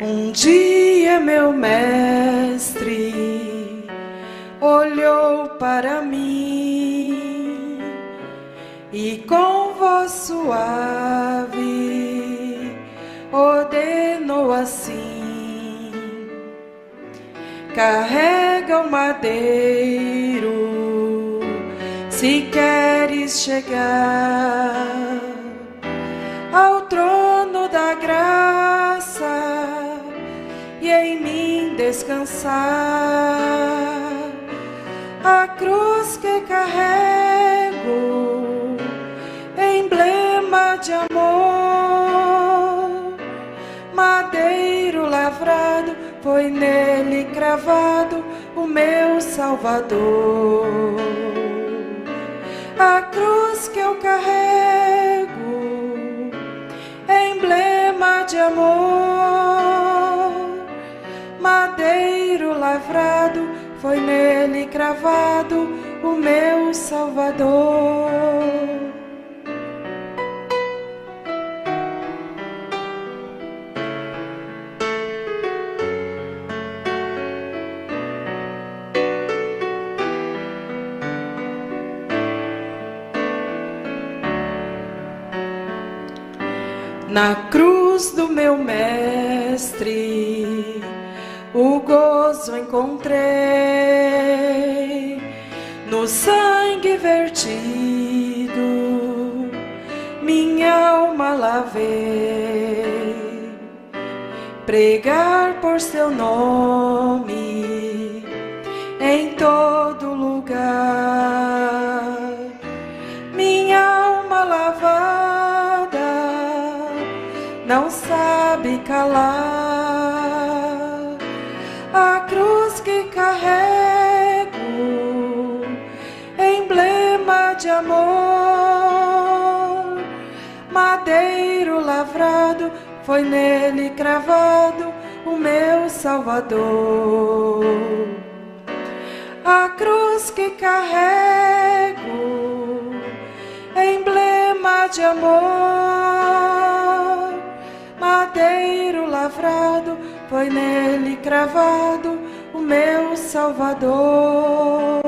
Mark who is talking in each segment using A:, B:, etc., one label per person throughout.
A: Um dia meu mestre olhou para mim e com voz suave ordenou assim: carrega o madeiro se queres chegar ao trono da graça e em mim descansar. A cruz que carrego, emblema de amor, madeiro lavrado, foi nele cravado o meu Salvador. A cruz que eu carrego, emblema de amor, madeiro lavrado, foi nele cravado o meu Salvador. Na cruz do meu mestre o gozo encontrei, no sangue vertido minha alma lavei. Pregar por seu nome em todo lugar, minha alma lavada não sabe calar. A cruz que carrego, emblema de amor, madeiro lavrado, foi nele cravado o meu Salvador. A cruz que carrego, emblema de amor, madeiro lavrado, foi nele cravado o meu Salvador.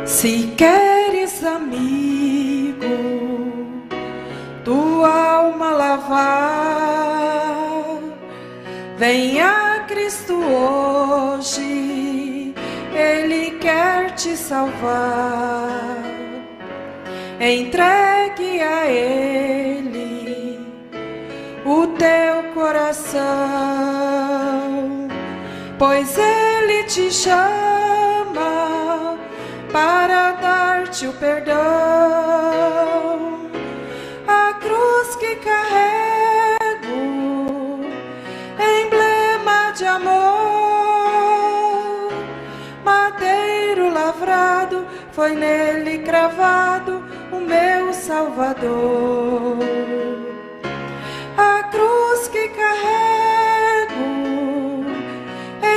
A: Se queres, amigo, tua alma lavar, vem a Cristo hoje, Ele quer te salvar. Entregue a Ele o teu coração, pois Ele te chama para dar-te o perdão. A cruz que carrego, emblema de amor, madeiro lavrado, foi nele cravado o meu Salvador. A cruz que carrego,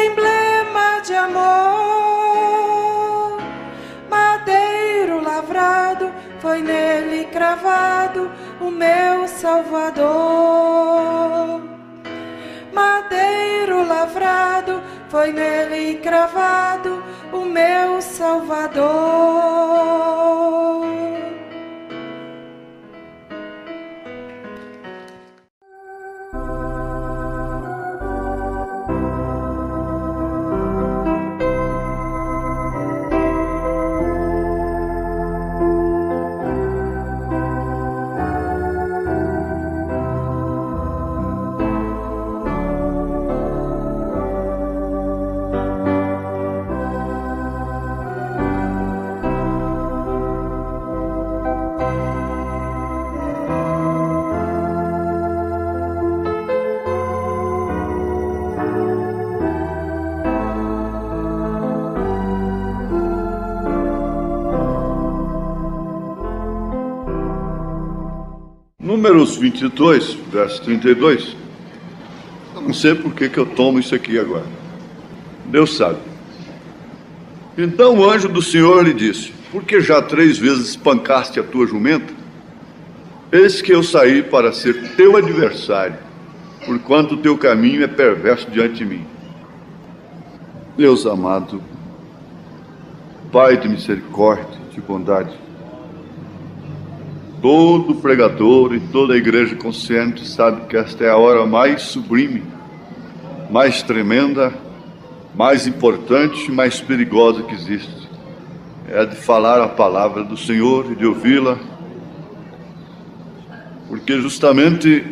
A: emblema de amor, madeiro lavrado, foi nele cravado o meu Salvador. Madeiro lavrado, foi nele cravado o meu Salvador.
B: Números 22, verso 32. Eu não sei por que eu tomo isso aqui agora. Deus sabe. Então o anjo do Senhor lhe disse: por que já 3 vezes espancaste a tua jumenta? Eis que eu saí para ser teu adversário, porquanto o teu caminho é perverso diante de mim. Deus amado, Pai de misericórdia, de bondade, todo pregador e toda a igreja consciente sabe que esta é a hora mais sublime, mais tremenda, mais importante e mais perigosa que existe. É de falar a palavra do Senhor e de ouvi-la, porque justamente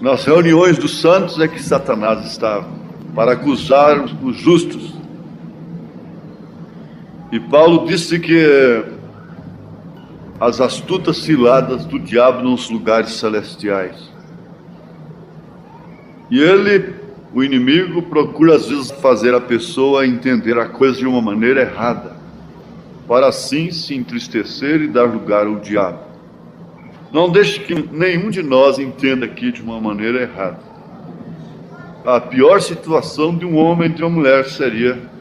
B: nas reuniões dos santos é que Satanás estava, para acusar os justos. E Paulo disse que as astutas ciladas do diabo nos lugares celestiais. E ele, o inimigo, procura às vezes fazer a pessoa entender a coisa de uma maneira errada, para assim se entristecer e dar lugar ao diabo. Não deixe que nenhum de nós entenda aqui de uma maneira errada. A pior situação de um homem e de uma mulher seria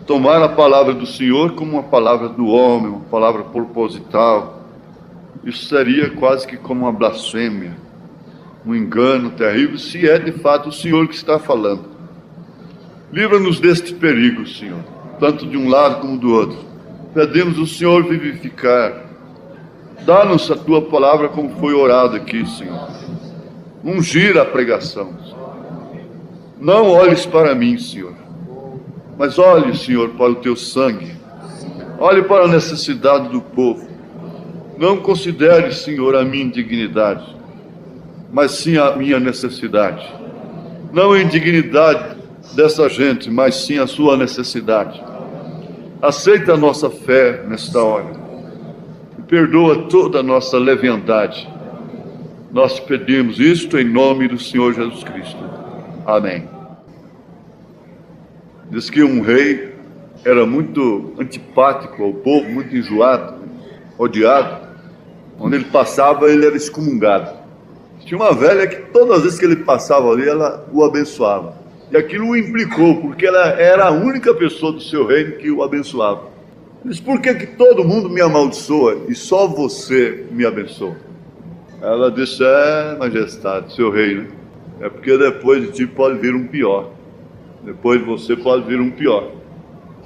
B: tomar a palavra do Senhor como uma palavra do homem, uma palavra proposital. Isso seria quase que como uma blasfêmia, um engano terrível, se é de fato o Senhor que está falando. Livra-nos deste perigo, Senhor, tanto de um lado como do outro. Pedimos o Senhor vivificar. Dá-nos a tua palavra como foi orado aqui, Senhor. Ungir a pregação. Não olhes para mim, Senhor, mas olhe, Senhor, para o teu sangue. Olhe para a necessidade do povo. Não considere, Senhor, a minha indignidade, mas sim a minha necessidade. Não a indignidade dessa gente, mas sim a sua necessidade. Aceita a nossa fé nesta hora. Perdoa toda a nossa leviandade. Nós pedimos isto em nome do Senhor Jesus Cristo. Amém. Diz que um rei era muito antipático ao povo, muito enjoado, odiado. Onde ele passava, ele era excomungado. Tinha uma velha que todas as vezes que ele passava ali, ela o abençoava. E aquilo o implicou, porque ela era a única pessoa do seu reino que o abençoava. Ele disse: por que todo mundo me amaldiçoa e só você me abençoa? Ela disse: majestade, seu rei, né? É porque depois de ti pode vir um pior. Depois de você pode vir um pior.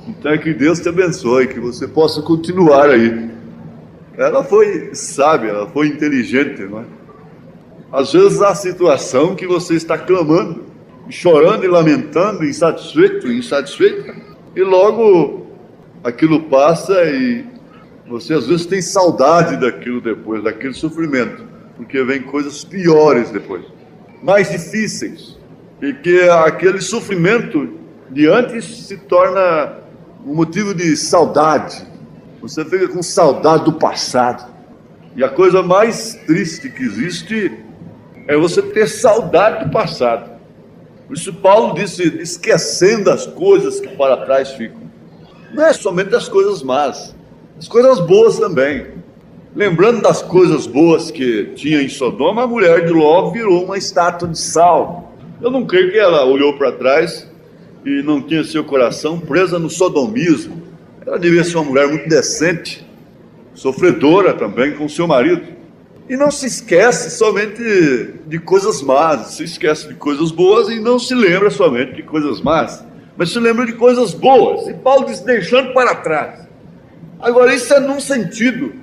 B: Então é que Deus te abençoe, que você possa continuar aí. Ela foi sábia, ela foi inteligente, não é? Às vezes há situação que você está clamando, chorando e lamentando, insatisfeito, e logo aquilo passa e você às vezes tem saudade daquilo depois, daquele sofrimento, porque vem coisas piores depois, mais difíceis, e que aquele sofrimento de antes se torna um motivo de saudade. Você fica com saudade do passado, e a coisa mais triste que existe é você ter saudade do passado. Por isso Paulo disse: esquecendo as coisas que para trás ficam. Não é somente as coisas más, as coisas boas também. Lembrando das coisas boas que tinha em Sodoma, a mulher de Ló virou uma estátua de sal. Eu não creio que ela olhou para trás e não tinha seu coração presa no sodomismo. Ela devia ser uma mulher muito decente, sofredora também com seu marido. E não se esquece somente de coisas más, se esquece de coisas boas e não se lembra somente de coisas más, mas se lembra de coisas boas. E Paulo diz: deixando para trás. Agora isso é num sentido,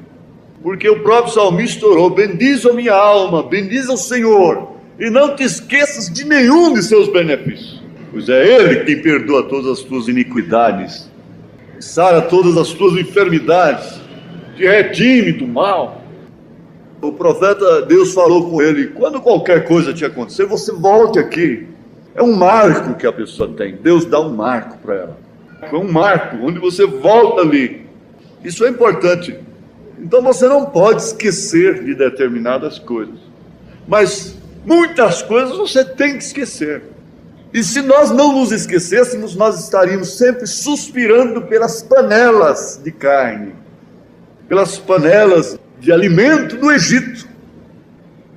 B: porque o próprio salmista orou: bendiz a minha alma, bendiz ao Senhor, e não te esqueças de nenhum de seus benefícios, pois é Ele quem perdoa todas as tuas iniquidades, sara todas as tuas enfermidades, te redime do mal. O profeta, Deus falou com ele: quando qualquer coisa te acontecer, você volte aqui. É um marco que a pessoa tem. Deus dá um marco para ela. É um marco onde você volta ali. Isso é importante. Então você não pode esquecer de determinadas coisas, mas muitas coisas você tem que esquecer. E se nós não nos esquecêssemos, nós estaríamos sempre suspirando pelas panelas de carne, pelas panelas de alimento no Egito.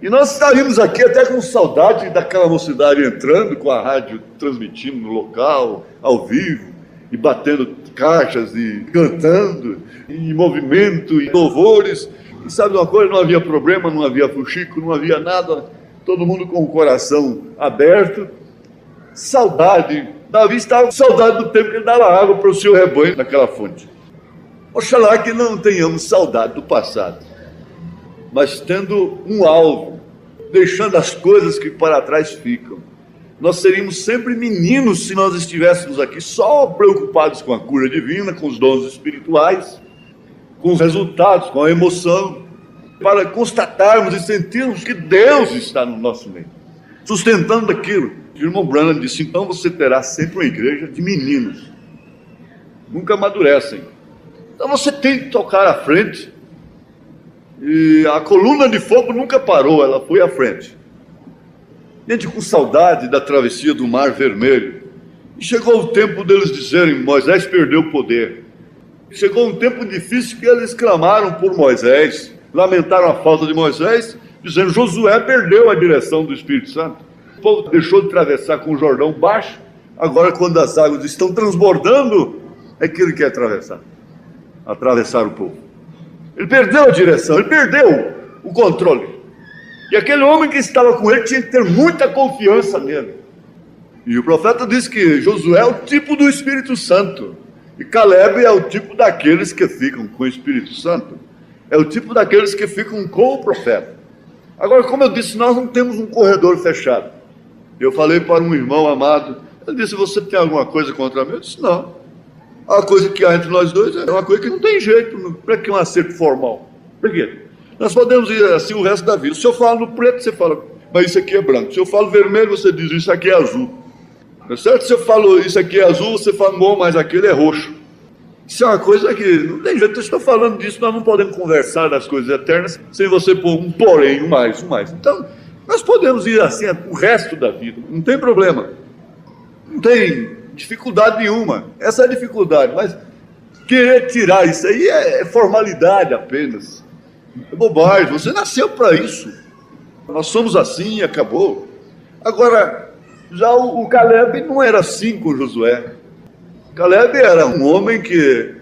B: E nós estaríamos aqui até com saudade daquela mocidade entrando com a rádio, transmitindo no local, ao vivo, e batendo caixas, e cantando, e movimento, e louvores. E sabe uma coisa? Não havia problema, não havia fuxico, não havia nada. Todo mundo com o coração aberto. Saudade. Davi estava com saudade do tempo que ele dava água para o seu rebanho naquela fonte. Oxalá que não tenhamos saudade do passado, mas tendo um alvo, deixando as coisas que para trás ficam. Nós seríamos sempre meninos se nós estivéssemos aqui só preocupados com a cura divina, com os dons espirituais, com os resultados, com a emoção, para constatarmos e sentirmos que Deus está no nosso meio, sustentando aquilo. O irmão Branham disse: então você terá sempre uma igreja de meninos, nunca amadurecem. Então você tem que tocar à frente. E a coluna de fogo nunca parou, ela foi à frente. Gente com saudade da travessia do Mar Vermelho. E chegou o tempo deles dizerem: Moisés perdeu o poder. Chegou um tempo difícil que eles clamaram por Moisés, lamentaram a falta de Moisés, dizendo: Josué perdeu a direção do Espírito Santo. O povo deixou de atravessar com o Jordão baixo. Agora, quando as águas estão transbordando, é que ele quer atravessar o povo. Ele perdeu a direção, ele perdeu o controle. E aquele homem que estava com ele tinha que ter muita confiança nele. E o profeta diz que Josué é o tipo do Espírito Santo, e Caleb é o tipo daqueles que ficam com o Espírito Santo, é o tipo daqueles que ficam com o profeta. Agora, como eu disse, nós não temos um corredor fechado. Eu falei para um irmão amado, ele disse: você tem alguma coisa contra mim? Eu disse: não. A coisa que há entre nós dois é uma coisa que não tem jeito. Para que um acerto formal? Por quê? Nós podemos ir assim o resto da vida. Se eu falo no preto, você fala: mas isso aqui é branco. Se eu falo vermelho, você diz: isso aqui é azul. Tá certo? Se eu falo isso aqui é azul, você fala: bom, mas aquele é roxo. Isso é uma coisa que não tem jeito. Eu estou falando disso, nós não podemos conversar das coisas eternas sem você pôr um porém, um mais. Então, nós podemos ir assim o resto da vida. Não tem problema. Não tem dificuldade nenhuma. Essa é a dificuldade, mas querer tirar isso aí é formalidade apenas. É bobagem. Você nasceu para isso. Nós somos assim e acabou. Agora, já o Caleb não era assim com Josué. Caleb era um homem que,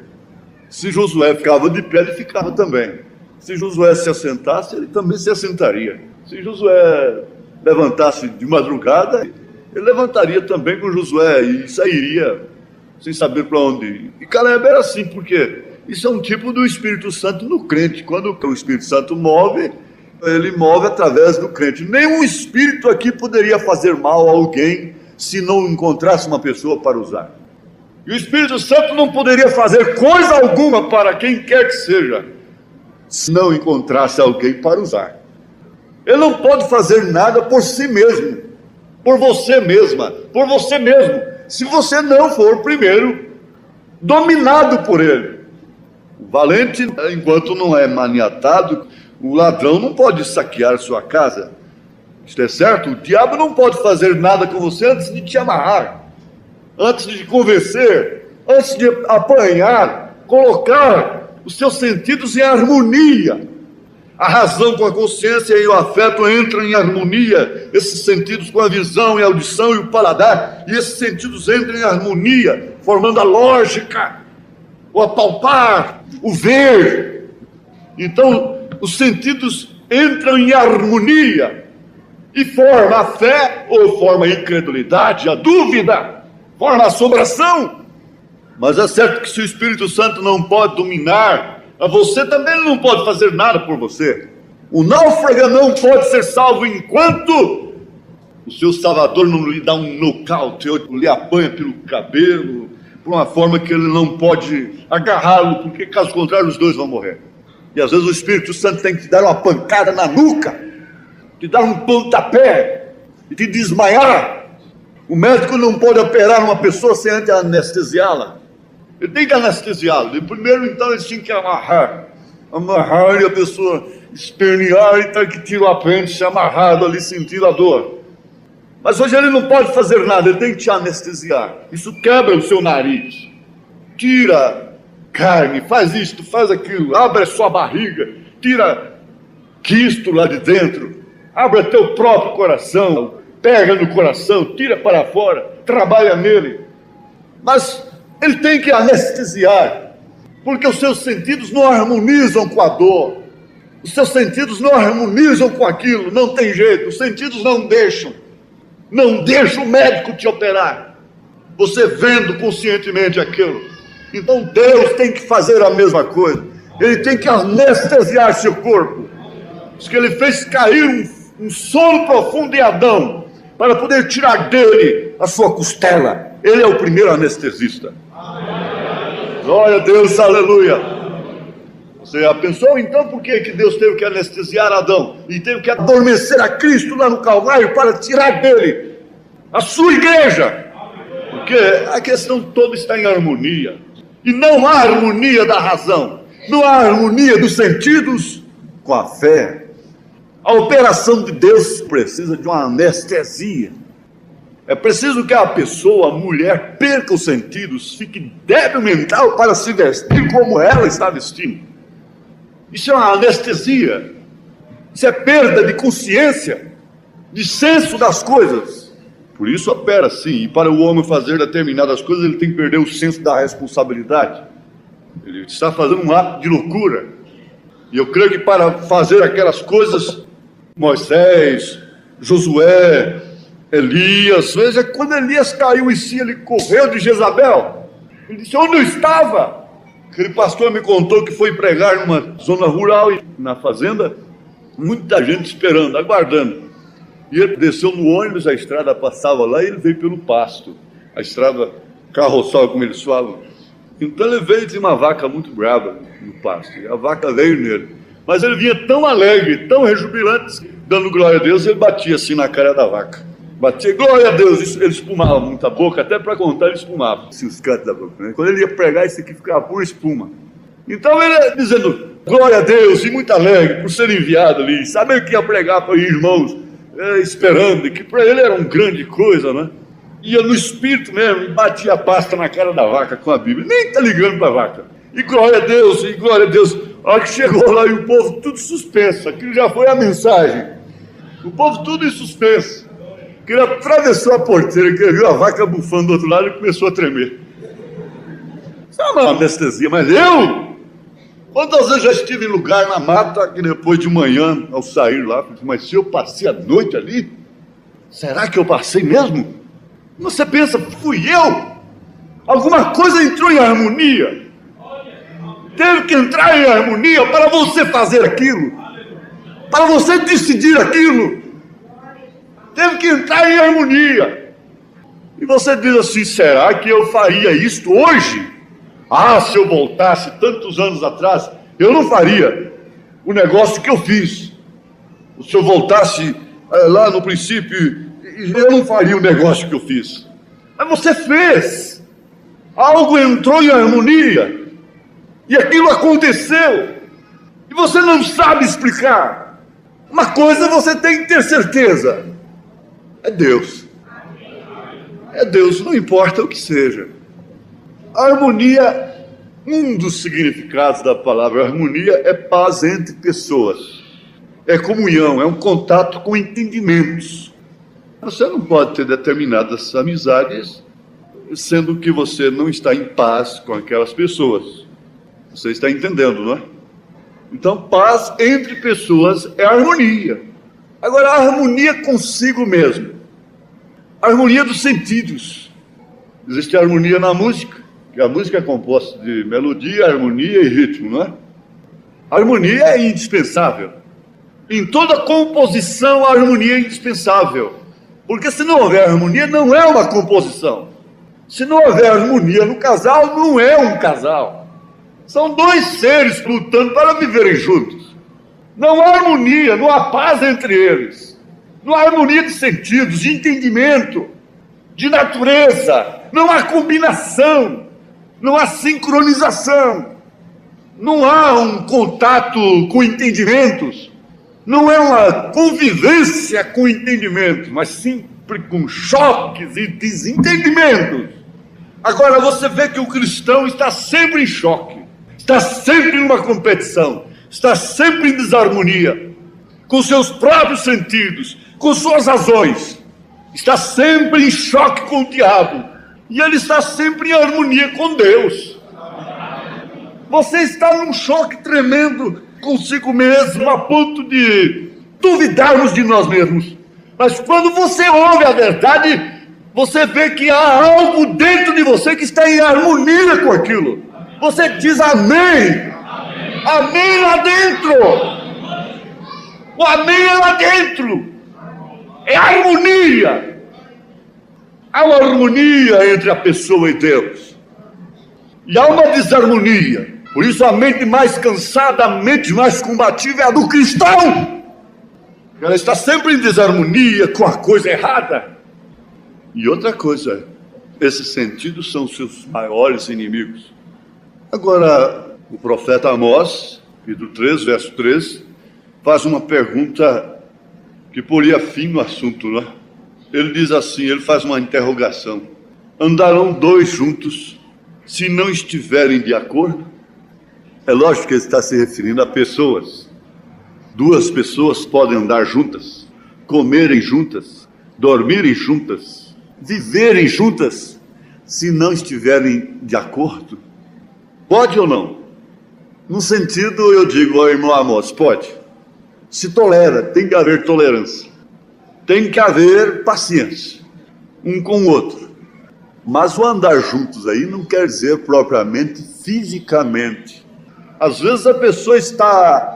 B: se Josué ficava de pé, ele ficava também. Se Josué se assentasse, ele também se assentaria. Se Josué levantasse de madrugada, ele levantaria também com Josué e sairia sem saber para onde ir. E Caleb era assim, porque isso é um tipo do Espírito Santo no crente. Quando o Espírito Santo move, ele move através do crente. Nenhum espírito aqui poderia fazer mal a alguém se não encontrasse uma pessoa para usar. E o Espírito Santo não poderia fazer coisa alguma para quem quer que seja, se não encontrasse alguém para usar. Ele não pode fazer nada por si mesmo, por você mesma, por você mesmo, se você não for primeiro dominado por ele. O valente, enquanto não é maniatado, o ladrão não pode saquear sua casa. Isto é certo? O diabo não pode fazer nada com você antes de te amarrar, antes de te convencer, antes de apanhar, colocar os seus sentidos em harmonia. A razão com a consciência e o afeto entram em harmonia, esses sentidos com a visão e a audição e o paladar, e esses sentidos entram em harmonia, formando a lógica, o apalpar, o ver. Então, os sentidos entram em harmonia e forma a fé ou forma a incredulidade, a dúvida, forma a assombração. Mas é certo que se o Espírito Santo não pode dominar a você, também não pode fazer nada por você. O náufrago não pode ser salvo enquanto o seu Salvador não lhe dá um nocaute, ou lhe apanha pelo cabelo, por uma forma que ele não pode agarrá-lo, porque caso contrário os dois vão morrer. E às vezes o Espírito Santo tem que te dar uma pancada na nuca, te dar um pontapé e te desmaiar. O médico não pode operar uma pessoa sem antes anestesiá-la. Ele tem que anestesiá-la. Primeiro, então, ele tinha que amarrar e a pessoa espernear e ter que tirar o apêndice amarrado ali, sentindo a dor. Mas hoje ele não pode fazer nada, ele tem que te anestesiar. Isso quebra o seu nariz. Tira carne, faz isto, faz aquilo, abre a sua barriga tira Cristo lá de dentro, abre teu próprio coração, pega no coração, tira para fora, trabalha nele. Mas ele tem que anestesiar, porque os seus sentidos não harmonizam com a dor, os seus sentidos não harmonizam com aquilo, não tem jeito, os sentidos não deixam o médico te operar, você vendo conscientemente aquilo. Então Deus tem que fazer a mesma coisa, ele tem que anestesiar seu corpo. Diz que ele fez cair um sono profundo em Adão, para poder tirar dele a sua costela. Ele é o primeiro anestesista. Glória a Deus, aleluia. Você já pensou então por que Deus teve que anestesiar Adão e teve que adormecer a Cristo lá no Calvário para tirar dele a sua igreja? Porque a questão toda está em harmonia, e não há harmonia da razão, não há harmonia dos sentidos com a fé. A operação de Deus precisa de uma anestesia. É preciso que a pessoa, a mulher, perca os sentidos, fique débil mental para se vestir como ela está vestindo. Isso é uma anestesia. Isso é perda de consciência, de senso das coisas. Por isso opera sim. E para o homem fazer determinadas coisas, ele tem que perder o senso da responsabilidade. Ele está fazendo um ato de loucura. E eu creio que para fazer aquelas coisas, Moisés, Josué, Elias, veja, quando Elias caiu em si, ele correu de Jezabel. Ele disse: onde eu estava? Aquele pastor me contou que foi pregar numa zona rural, na fazenda, muita gente esperando, aguardando. E ele desceu no ônibus, a estrada passava lá, e ele veio pelo pasto, a estrada carroçal, como eles falam. Então ele veio de uma vaca muito brava no pasto, e a vaca veio nele. Mas ele vinha tão alegre, tão rejubilante, dando glória a Deus, ele batia assim na cara da vaca. Batia, glória a Deus, ele espumava muita boca, até para contar ele espumava. Assim, os cantos da boca, né? Quando ele ia pregar, isso aqui ficava pura espuma. Então ele dizendo, glória a Deus, e muito alegre por ser enviado ali, saber que ia pregar para irmãos, esperando, que para ele era uma grande coisa, né? Ia no espírito mesmo, e batia a pasta na cara da vaca com a Bíblia, nem está ligando para a vaca. E glória a Deus, e glória a Deus. A hora que chegou lá e o povo tudo suspenso, aquilo já foi a mensagem. O povo tudo em suspenso. Que ele atravessou a porteira, que ele viu a vaca bufando do outro lado e começou a tremer. Isso é uma anestesia, mas eu? Quantas vezes já estive em lugar na mata, que depois de manhã, ao sair lá, mas se eu passei a noite ali, será que eu passei mesmo? Você pensa, fui eu? Alguma coisa entrou em harmonia. Teve que entrar em harmonia para você fazer aquilo, para você decidir aquilo. Teve que entrar em harmonia. E você diz assim, será que eu faria isto hoje? Ah, se eu voltasse tantos anos atrás, eu não faria o negócio que eu fiz. Se eu voltasse lá no princípio, eu não faria o negócio que eu fiz. Mas você fez. Algo entrou em harmonia. E aquilo aconteceu. E você não sabe explicar. Uma coisa você tem que ter certeza. É Deus. É Deus, não importa o que seja. A harmonia, um dos significados da palavra harmonia é paz entre pessoas. É comunhão, é um contato com entendimentos. Você não pode ter determinadas amizades sendo que você não está em paz com aquelas pessoas. Você está entendendo, não é? Então, paz entre pessoas é harmonia. Agora, a harmonia consigo mesmo. A harmonia dos sentidos. Existe a harmonia na música, que a música é composta de melodia, harmonia e ritmo, não é? A harmonia é indispensável. Em toda composição, a harmonia é indispensável. Porque se não houver harmonia, não é uma composição. Se não houver harmonia no casal, não é um casal. São dois seres lutando para viverem juntos. Não há harmonia, não há paz entre eles. Não há harmonia de sentidos, de entendimento, de natureza. Não há combinação, não há sincronização. Não há um contato com entendimentos. Não é uma convivência com entendimentos, mas sempre com choques e desentendimentos. Agora você vê que o cristão está sempre em choque. Está sempre numa competição, está sempre em desarmonia com seus próprios sentidos, com suas razões, está sempre em choque com o diabo, e ele está sempre em harmonia com Deus. Você está num choque tremendo consigo mesmo, a ponto de duvidarmos de nós mesmos. Mas quando você ouve a verdade, você vê que há algo dentro de você que está em harmonia com aquilo. Você diz amém. Amém lá dentro. O amém é lá dentro. É harmonia. Há uma harmonia entre a pessoa e Deus. E há uma desarmonia. Por isso a mente mais cansada, a mente mais combativa é a do cristão. Ela está sempre em desarmonia com a coisa errada. E outra coisa, esses sentidos são seus maiores inimigos. Agora, o profeta Amós, capítulo 3, verso 3, faz uma pergunta que poria fim no assunto, não é? Ele diz assim, ele faz uma interrogação. Andarão dois juntos se não estiverem de acordo? É lógico que ele está se referindo a pessoas. Duas pessoas podem andar juntas, comerem juntas, dormirem juntas, viverem juntas, se não estiverem de acordo? Pode ou não? No sentido, eu digo ao irmão Amós, pode. Se tolera, tem que haver tolerância. Tem que haver paciência, um com o outro. Mas o andar juntos aí não quer dizer propriamente fisicamente. Às vezes a pessoa está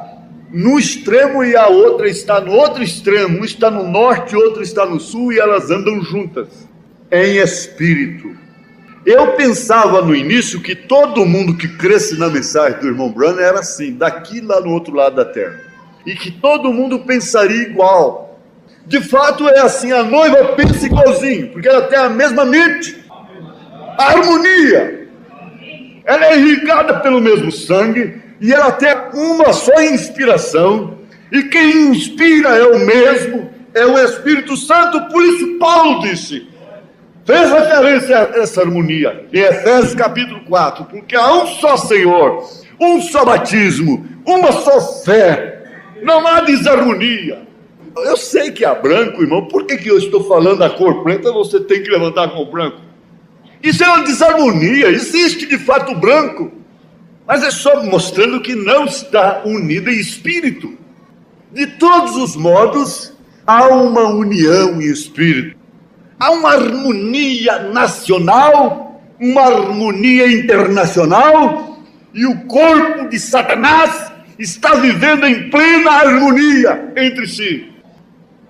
B: no extremo e a outra está no outro extremo. Um está no norte, o outro está no sul, e elas andam juntas, em espírito. Eu pensava no início que todo mundo que cresce na mensagem do irmão Branham era assim, daqui lá no outro lado da terra. E que todo mundo pensaria igual. De fato é assim, a noiva pensa igualzinho, porque ela tem a mesma mente. A harmonia. Ela é irrigada pelo mesmo sangue, e ela tem uma só inspiração, e quem inspira é o mesmo, é o Espírito Santo. Por isso Paulo disse, fez referência a essa harmonia em Efésios capítulo 4, porque há um só Senhor, um só batismo, uma só fé, não há desarmonia. Eu sei que há branco, irmão, por que eu estou falando da cor preta, você tem que levantar a cor branco? Isso é uma desarmonia, existe de fato o branco, mas é só mostrando que não está unido em espírito. De todos os modos, há uma união em espírito. Há uma harmonia nacional, uma harmonia internacional, e o corpo de Satanás está vivendo em plena harmonia entre si.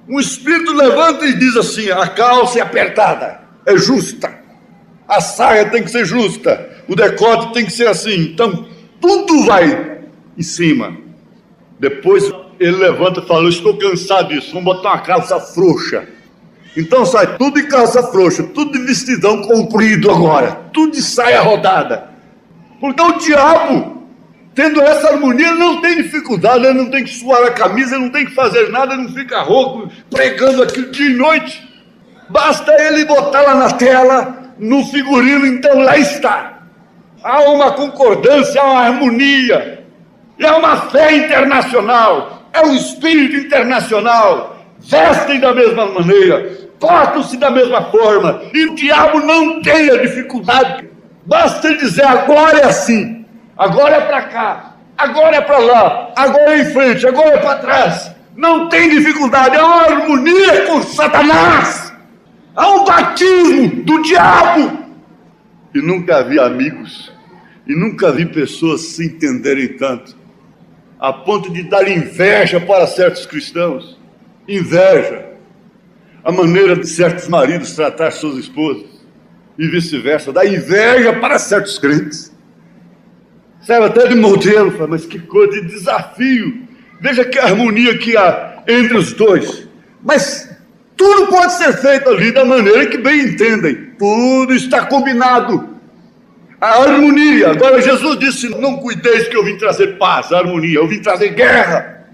B: Um espírito levanta e diz assim, a calça é apertada, é justa, a saia tem que ser justa, o decote tem que ser assim, então tudo vai em cima. Depois ele levanta e fala, eu estou cansado disso, vamos botar uma calça frouxa. Então sai tudo de calça frouxa, tudo de vestidão comprido agora, tudo de saia rodada. Porque o diabo, tendo essa harmonia, ele não tem dificuldade, ele não tem que suar a camisa, ele não tem que fazer nada, ele não fica rouco, pregando aquilo dia e noite. Basta ele botar lá na tela, no figurino, então lá está. Há uma concordância, há uma harmonia, é uma fé internacional, é um espírito internacional, vestem da mesma maneira, portam-se da mesma forma, e o diabo não tem a dificuldade. Basta ele dizer, agora é assim, agora é para cá, agora é para lá, agora é em frente, agora é para trás. Não tem dificuldade, há uma harmonia com Satanás, há um batismo do diabo. E nunca vi amigos, e nunca vi pessoas se entenderem tanto, a ponto de dar inveja para certos cristãos. Inveja, a maneira de certos maridos tratar suas esposas, e vice-versa, dá inveja para certos crentes. Serve até de modelo, mas que coisa de desafio. Veja que harmonia que há entre os dois. Mas tudo pode ser feito ali da maneira que bem entendem. Tudo está combinado. A harmonia. Agora Jesus disse, não cuideis que eu vim trazer paz, harmonia. Eu vim trazer guerra.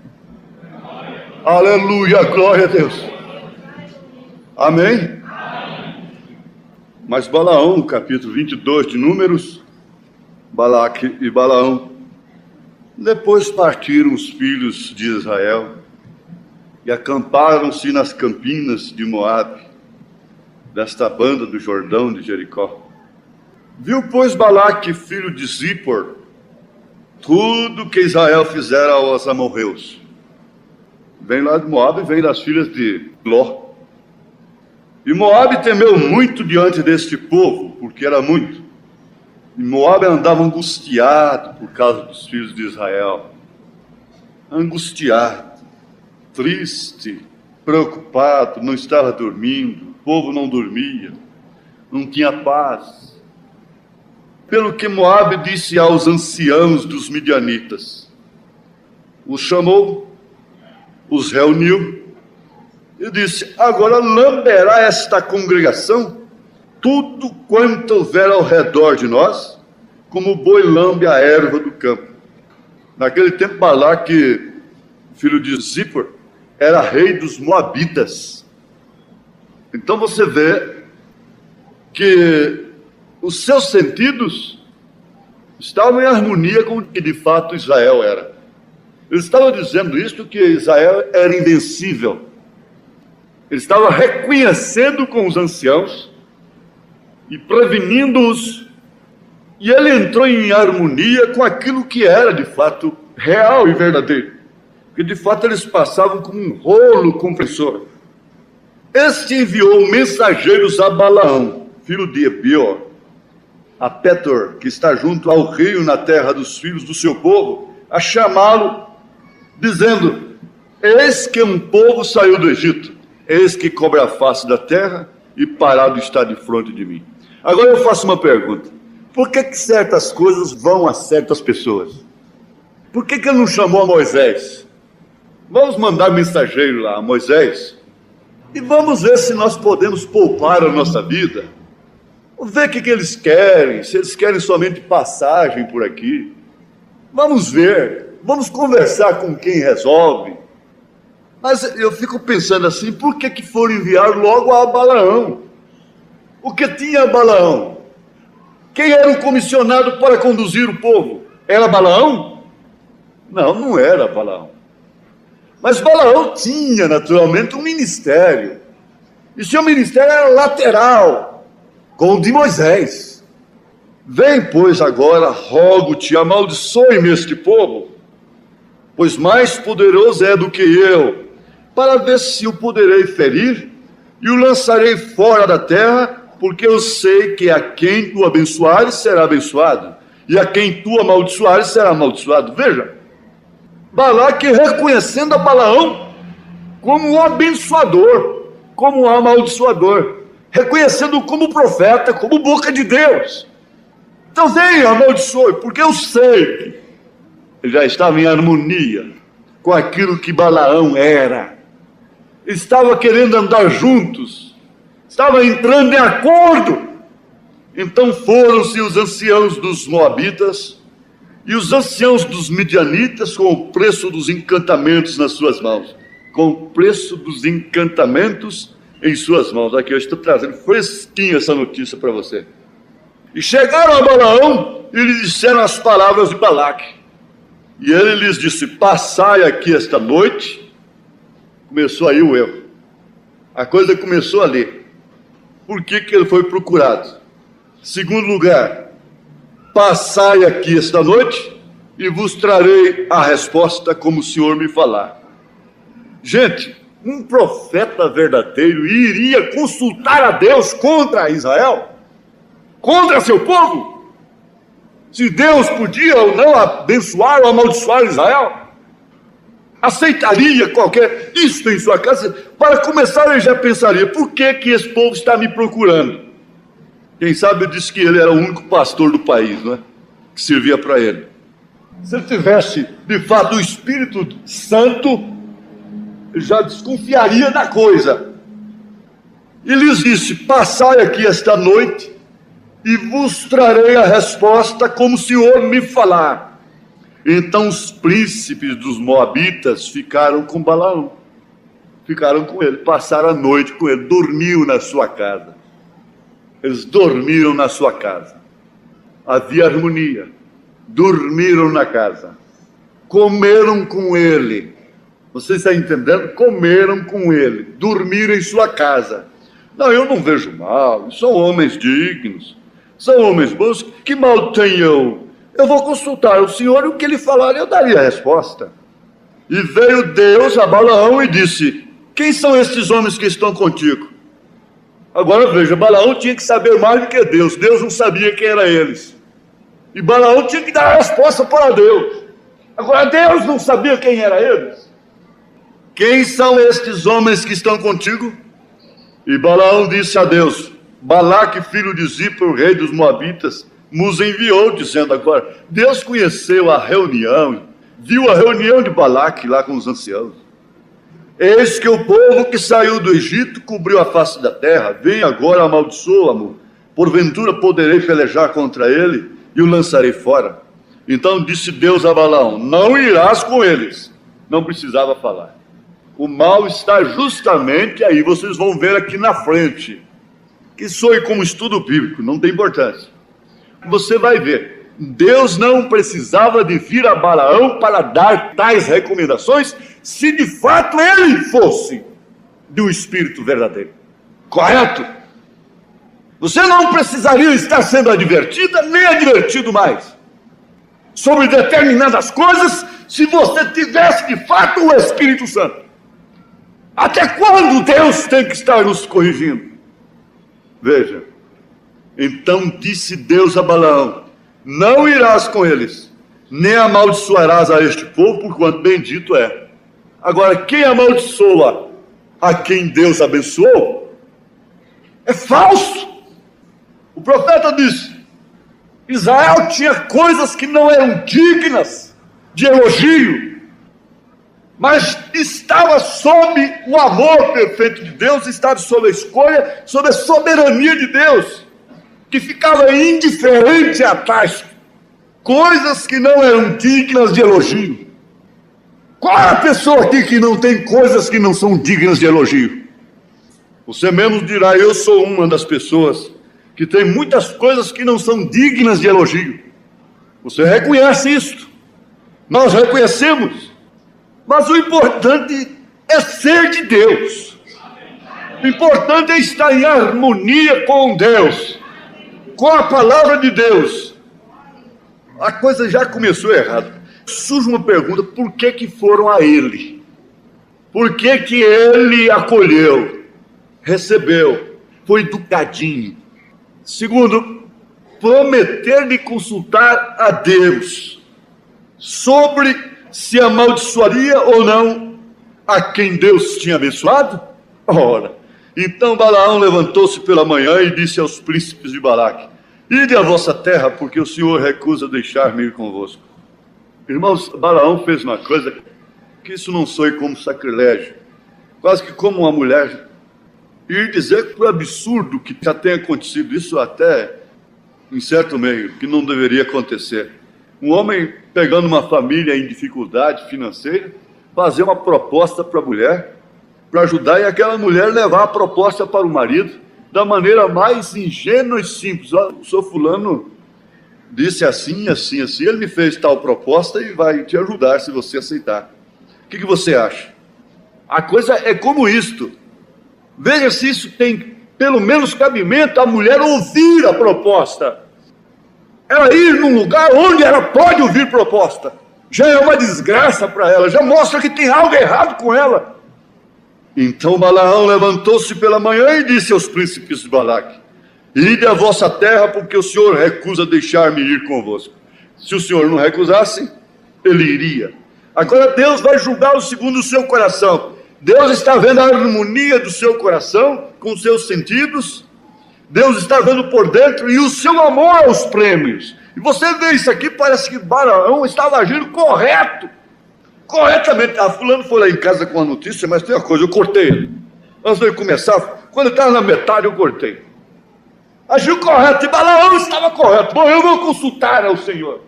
B: Aleluia, glória a Deus. Amém? Mas Balaão, no capítulo 22 de Números, Balaque e Balaão Depois partiram os filhos de Israel e acamparam-se nas campinas de Moabe, desta banda do Jordão de Jericó. Viu, pois, Balaque, filho de Zippor, tudo que Israel fizera aos amorreus. Vem lá de Moabe, vem das filhas de Ló. E Moabe temeu muito diante deste povo, porque era muito. E Moabe andava angustiado por causa dos filhos de Israel. Angustiado, triste, preocupado, não estava dormindo, o povo não dormia, não tinha paz. Pelo que Moabe disse aos anciãos dos midianitas, os chamou, os reuniu e disse: agora lamberá esta congregação tudo quanto houver ao redor de nós, como o boi lambe a erva do campo. Naquele tempo, Balaque, filho de Zippor, era rei dos Moabitas. Então você vê que os seus sentidos estavam em harmonia com o que de fato Israel era. Ele estava dizendo isso, que Israel era invencível. Ele estava reconhecendo com os anciãos e prevenindo-os, e ele entrou em harmonia com aquilo que era de fato real e verdadeiro, porque de fato eles passavam como um rolo compressor. Este enviou mensageiros a Balaão, filho de Beor, a Petor, que está junto ao rio na terra dos filhos do seu povo, a chamá-lo, dizendo: eis que um povo saiu do Egito, eis que cobre a face da terra e parado está de frente de mim. Agora eu faço uma pergunta: por que certas coisas vão a certas pessoas? Por que ele não chamou a Moisés? Vamos mandar mensageiro lá a Moisés e vamos ver se nós podemos poupar a nossa vida. Vamos ver o que eles querem, se eles querem somente passagem por aqui. Vamos ver, vamos conversar com quem resolve. Mas eu fico pensando assim, por que foram enviar logo a Balaão? O que tinha Balaão? Quem era o comissionado para conduzir o povo? Era Balaão? Não, não era Balaão. Mas Balaão tinha, naturalmente, um ministério. E seu ministério era lateral, com o de Moisés. Vem, pois, agora, rogo-te, amaldiçoe-me este povo, pois mais poderoso é do que eu, para ver se o poderei ferir, e o lançarei fora da terra, porque eu sei que a quem tu abençoares será abençoado, e a quem tu amaldiçoares será amaldiçoado. Veja, Balaque reconhecendo a Balaão como um abençoador, como um amaldiçoador, reconhecendo como profeta, como boca de Deus. Então venha, amaldiçoe, porque eu sei que ele já estava em harmonia com aquilo que Balaão era. Estava querendo andar juntos, estava entrando em acordo. Então foram-se os anciãos dos Moabitas e os anciãos dos Midianitas com o preço dos encantamentos nas suas mãos. Com o preço dos encantamentos em suas mãos. Aqui eu estou trazendo fresquinha essa notícia para você. E chegaram a Balaão e lhe disseram as palavras de Balaque. E ele lhes disse: passai aqui esta noite. Começou aí o erro. A coisa começou ali. Por que ele foi procurado? Segundo lugar, passai aqui esta noite e vos trarei a resposta como o Senhor me falar. Gente, um profeta verdadeiro iria consultar a Deus contra Israel? Contra seu povo? Se Deus podia ou não abençoar ou amaldiçoar Israel? Aceitaria qualquer isto em sua casa? Para começar, ele já pensaria: por que esse povo está me procurando? Quem sabe eu disse que ele era o único pastor do país, não é? Que servia para ele. Se ele tivesse, de fato, o Espírito Santo, ele já desconfiaria da coisa. E lhes disse: passai aqui esta noite e vos trarei a resposta como o Senhor me falar. Então os príncipes dos Moabitas ficaram com Balaão. Ficaram com ele, passaram a noite com ele, dormiam na sua casa. Eles dormiram na sua casa. Havia harmonia. Dormiram na casa. comeram com ele. Você está entendendo? Comeram com ele, dormiram em sua casa. Não, eu não vejo mal, são homens dignos, são homens bons, que mal tem eu? Eu vou consultar o Senhor e o que ele falar eu daria a resposta. E veio Deus a Balaão e disse: quem são estes homens que estão contigo? Agora veja, Balaão tinha que saber mais do que Deus. Deus não sabia quem eram eles. E Balaão tinha que dar a resposta para Deus. Agora Deus não sabia quem eram eles. Quem são estes homens que estão contigo? E Balaão disse a Deus: Balaque, filho de Zippor, rei dos Moabitas, nos enviou, dizendo. Agora, Deus conheceu a reunião, viu a reunião de Balaque lá com os anciãos. Eis que o povo que saiu do Egito cobriu a face da terra. Vem agora, amaldiçoa-mo. Porventura poderei pelejar contra ele e o lançarei fora. Então disse Deus a Balaão: não irás com eles. Não precisava falar. O mal está justamente aí. Vocês vão ver aqui na frente. Que soe como estudo bíblico, não tem importância. Você vai ver. Deus não precisava de vir a Balaão para dar tais recomendações, se de fato ele fosse de um espírito verdadeiro. Correto? Você não precisaria estar sendo advertida, nem advertido mais, sobre determinadas coisas, se você tivesse de fato o Espírito Santo. Até quando Deus tem que estar nos corrigindo? Veja. Então disse Deus a Balaão: não irás com eles, nem amaldiçoarás a este povo, porquanto bendito é. Agora, quem amaldiçoa a quem Deus abençoou é falso. O profeta disse: Israel tinha coisas que não eram dignas de elogio, mas estava sob o amor perfeito de Deus, estava sob a escolha, sob a soberania de Deus, que ficava indiferente a tais coisas que não eram dignas de elogio. Qual é a pessoa aqui que não tem coisas que não são dignas de elogio? Você mesmo dirá: eu sou uma das pessoas que tem muitas coisas que não são dignas de elogio. Você reconhece isso? Nós reconhecemos. Mas o importante é ser de Deus. O importante é estar em harmonia com Deus, com a palavra de Deus. A coisa já começou errada. Surge uma pergunta: por que foram a ele? Por que ele acolheu, recebeu, foi educadinho? Segundo, prometer-lhe consultar a Deus sobre se amaldiçoaria ou não a quem Deus tinha abençoado? Ora, então Balaão levantou-se pela manhã e disse aos príncipes de Balaque: ide à vossa terra, porque o Senhor recusa deixar-me ir convosco. Irmãos, Balaão fez uma coisa que isso não soe como sacrilégio, quase que como uma mulher ir dizer que o absurdo que já tem acontecido, isso até em certo meio, que não deveria acontecer. Um homem pegando uma família em dificuldade financeira, fazer uma proposta para a mulher, para ajudar, e aquela mulher levar a proposta para o marido da maneira mais ingênua e simples. O senhor fulano disse assim, assim, assim, ele me fez tal proposta e vai te ajudar se você aceitar. O que você acha? A coisa é como isto. Veja se isso tem pelo menos cabimento a mulher ouvir a proposta. Ela ir num lugar onde ela pode ouvir proposta já é uma desgraça para ela, já mostra que tem algo errado com ela. Então Balaão levantou-se pela manhã e disse aos príncipes de Balaque: ide à vossa terra, porque o Senhor recusa deixar-me ir convosco. Se o Senhor não recusasse, ele iria. Agora Deus vai julgá-lo segundo o seu coração. Deus está vendo a harmonia do seu coração com os seus sentidos. Deus está vendo por dentro e o seu amor aos prêmios. E você vê isso aqui, parece que Balaão estava agindo corretamente. Fulano foi lá em casa com a notícia, mas tem uma coisa, eu cortei ele. Antes de ele começar, quando ele estava na metade, eu cortei. Agiu correto, e Balaão estava correto. Bom, eu vou consultar ao Senhor.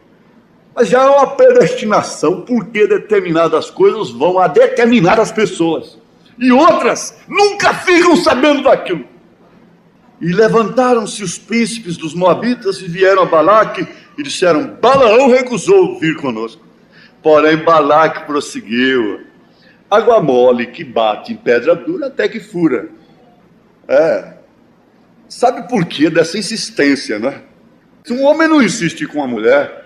B: Mas já há uma predestinação, porque determinadas coisas vão a determinadas pessoas. E outras nunca ficam sabendo daquilo. E levantaram-se os príncipes dos Moabitas e vieram a Balaque e disseram: Balaão recusou vir conosco. Porém, Balaque prosseguiu. Água mole que bate em pedra dura até que fura. Sabe por que dessa insistência, né? Se um homem não insiste com uma mulher,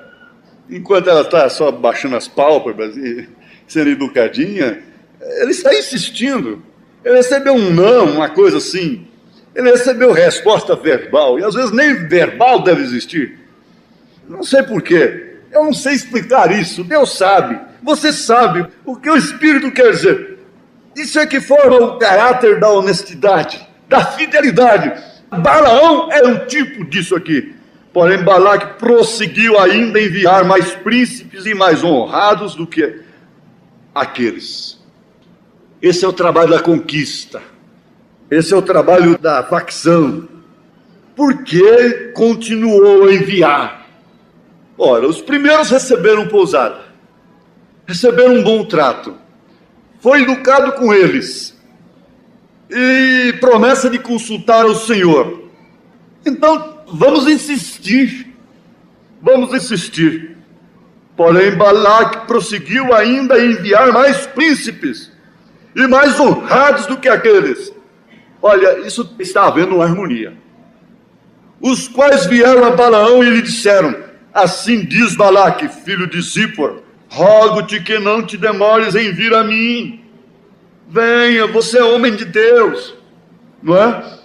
B: enquanto ela está só baixando as pálpebras e sendo educadinha, ele está insistindo. Ele recebeu um não, uma coisa assim. Ele recebeu resposta verbal, e às vezes nem verbal deve existir. Não sei por quê. Eu não sei explicar isso. Deus sabe. Você sabe o que o Espírito quer dizer. Isso é que forma o caráter da honestidade, da fidelidade. Balaão é um tipo disso aqui. Porém, Balaque prosseguiu ainda a enviar mais príncipes e mais honrados do que aqueles. Esse é o trabalho da conquista. Esse é o trabalho da facção. Por que continuou a enviar? Ora, os primeiros receberam pousada, receberam um bom trato, foi educado com eles, e promessa de consultar o Senhor. Então, vamos insistir. Porém, Balaque prosseguiu ainda a enviar mais príncipes, e mais honrados do que aqueles. Olha, isso está havendo uma harmonia. Os quais vieram a Balaão e lhe disseram: assim diz Balaque, filho de Zippor, rogo-te que não te demores em vir a mim. Venha, você é homem de Deus, não é?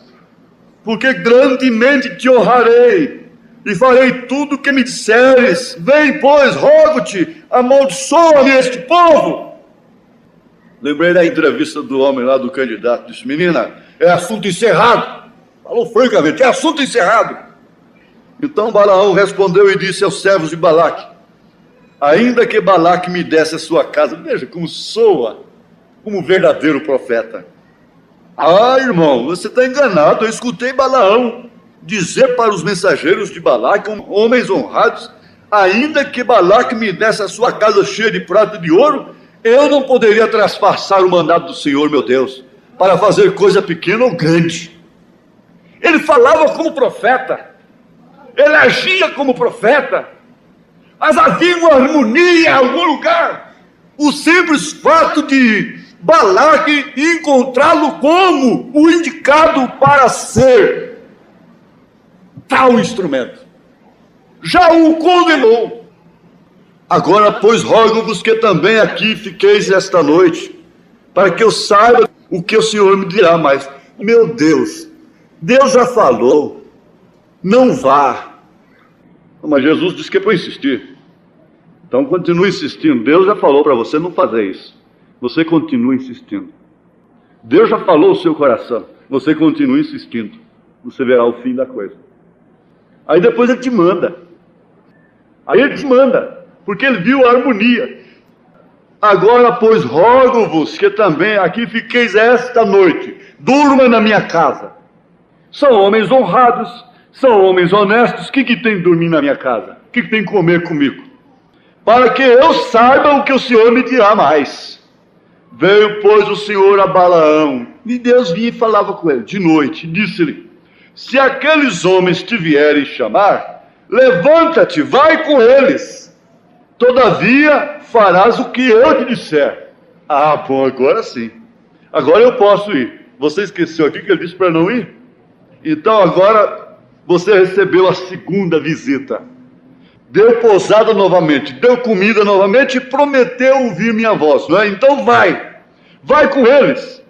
B: Porque grandemente te honrarei e farei tudo o que me disseres. Vem, pois, rogo-te, amaldiçoa-me este povo. Lembrei da entrevista do homem lá, do candidato. Disse: menina, é assunto encerrado. Falou francamente: é assunto encerrado. Então Balaão respondeu e disse aos servos de Balaque: ainda que Balaque me desse a sua casa. Veja como soa como verdadeiro profeta. Ah, irmão, você está enganado. Eu escutei Balaão dizer para os mensageiros de Balaque, homens honrados: ainda que Balaque me desse a sua casa cheia de prata e de ouro, eu não poderia traspassar o mandado do Senhor, meu Deus, para fazer coisa pequena ou grande. Ele falava como profeta, ele agia como profeta, mas havia uma harmonia em algum lugar. O simples fato de Balaque encontrá-lo como o indicado para ser tal instrumento, já o condenou. Agora, pois, rogo-vos que também aqui fiqueis esta noite, para que eu saiba o que o Senhor me dirá. Mas, meu Deus, Deus já falou, não vá. Mas Jesus disse que é para insistir. Então, continue insistindo. Deus já falou para você não fazer isso. Você continua insistindo. Deus já falou o seu coração. Você continua insistindo. Você verá o fim da coisa. Aí depois ele te manda. Porque ele viu a harmonia. Agora, pois, rogo-vos que também aqui fiqueis esta noite, durma na minha casa. São homens honrados, são homens honestos. O que tem de dormir na minha casa? O que tem de comer comigo? Para que eu saiba o que o Senhor me dirá mais. Veio, pois, o Senhor a Balaão, e Deus vinha e falava com ele de noite, e disse-lhe: se aqueles homens te vierem chamar, levanta-te, vai com eles. Todavia, farás o que eu te disser. Ah, bom, agora sim. Agora eu posso ir. Você esqueceu aqui que ele disse para não ir? Então agora você recebeu a segunda visita. Deu pousada novamente, deu comida novamente e prometeu ouvir minha voz, não é? Então vai com eles.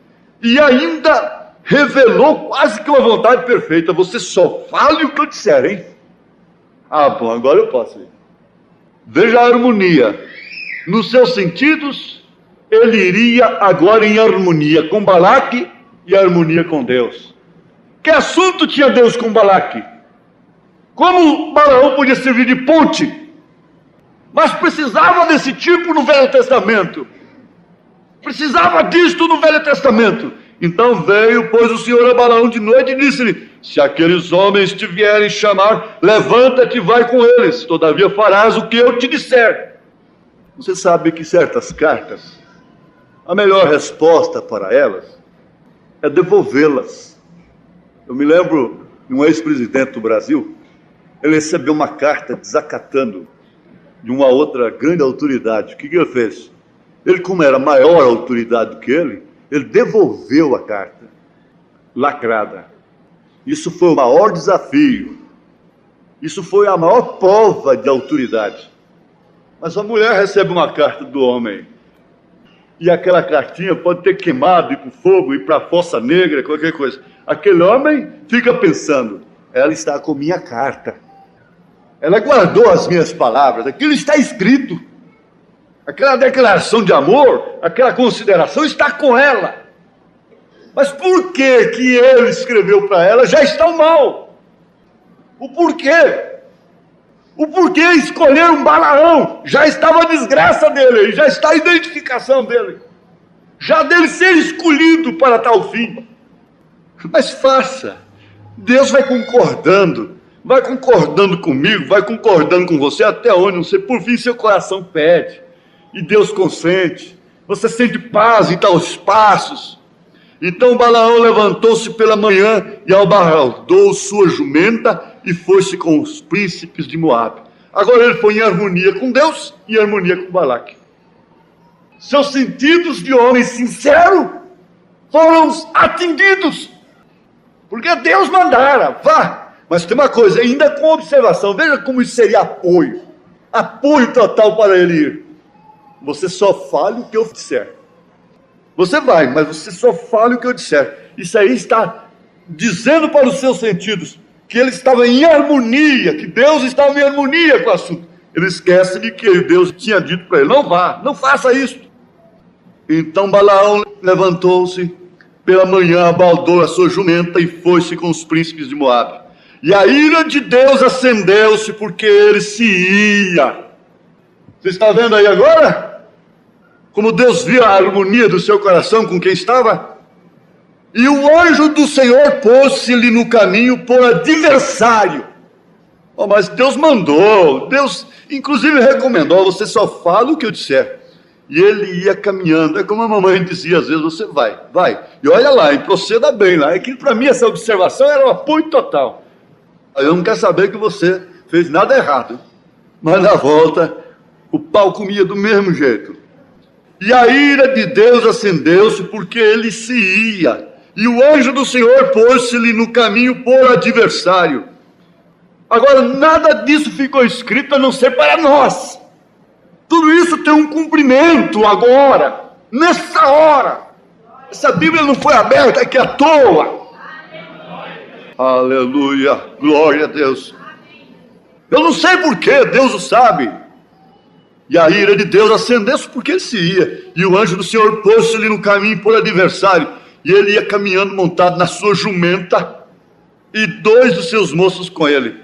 B: E ainda revelou quase que uma vontade perfeita. Você só fale o que eu disser, hein? Ah, bom, agora eu posso ir. Veja a harmonia. Nos seus sentidos, ele iria agora em harmonia com Balaque e harmonia com Deus. Que assunto tinha Deus com Balaque? Como Balaão podia servir de ponte? Mas precisava desse tipo no Velho Testamento. Precisava disto no Velho Testamento. Então veio, pois, o Senhor a Balaão de noite e disse-lhe: se aqueles homens te vierem chamar, levanta-te e vai com eles. Todavia farás o que eu te disser. Você sabe que certas cartas, a melhor resposta para elas é devolvê-las. Eu me lembro de um ex-presidente do Brasil. Ele recebeu uma carta desacatando de uma outra grande autoridade. O que ele fez? Ele, como era maior autoridade do que ele devolveu a carta lacrada. Isso foi o maior desafio. Isso foi a maior prova de autoridade. Mas a mulher recebe uma carta do homem. E aquela cartinha pode ter queimado, ir para o fogo, ir para a fossa negra, qualquer coisa. Aquele homem fica pensando, ela está com minha carta. Ela guardou as minhas palavras, aquilo está escrito. Aquela declaração de amor, aquela consideração está com ela. Mas por que que ele escreveu para ela já está o mal? O porquê? O porquê escolher um Balaão? Já estava a desgraça dele, já está a identificação dele. Já dele ser escolhido para tal fim. Mas faça. Deus vai concordando comigo, vai concordando com você até onde, não sei, por fim seu coração pede. E Deus consente. Você sente paz em tais passos. Então Balaão levantou-se pela manhã e albardou sua jumenta e foi-se com os príncipes de Moabe. Agora ele foi em harmonia com Deus e em harmonia com Balaque. Seus sentidos de homem sincero foram atendidos, porque Deus mandara, vá. Mas tem uma coisa, ainda com observação, veja como isso seria apoio total para ele ir. Você só fale o que eu disser. Você vai, mas você só fale o que eu disser. Isso aí está dizendo para os seus sentidos que ele estava em harmonia, que Deus estava em harmonia com o assunto. Ele esquece de que Deus tinha dito para ele, não vá, não faça isso. Então Balaão levantou-se pela manhã, abaldou a sua jumenta e foi-se com os príncipes de Moabe. E a ira de Deus acendeu-se porque ele se ia. Você está vendo aí agora? Como Deus viu a harmonia do seu coração com quem estava? E o anjo do Senhor pôs-se-lhe no caminho por adversário. Oh, mas Deus mandou, Deus inclusive recomendou, você só fala o que eu disser. E ele ia caminhando, é como a mamãe dizia, às vezes você vai. E olha lá, e proceda bem lá. É que para mim essa observação era um apoio total. Eu não quero saber que você fez nada errado. Mas na volta, o pau comia do mesmo jeito. E a ira de Deus acendeu-se porque ele se ia. E o anjo do Senhor pôs-se-lhe no caminho por adversário. Agora, nada disso ficou escrito a não ser para nós. Tudo isso tem um cumprimento agora, nessa hora. Essa Bíblia não foi aberta aqui à toa. Aleluia, glória a Deus. Eu não sei porquê, Deus o sabe. E a ira de Deus acendeu-se porque ele se ia. E o anjo do Senhor pôs-se-lhe no caminho por adversário. E ele ia caminhando montado na sua jumenta, e 2 dos seus moços com ele.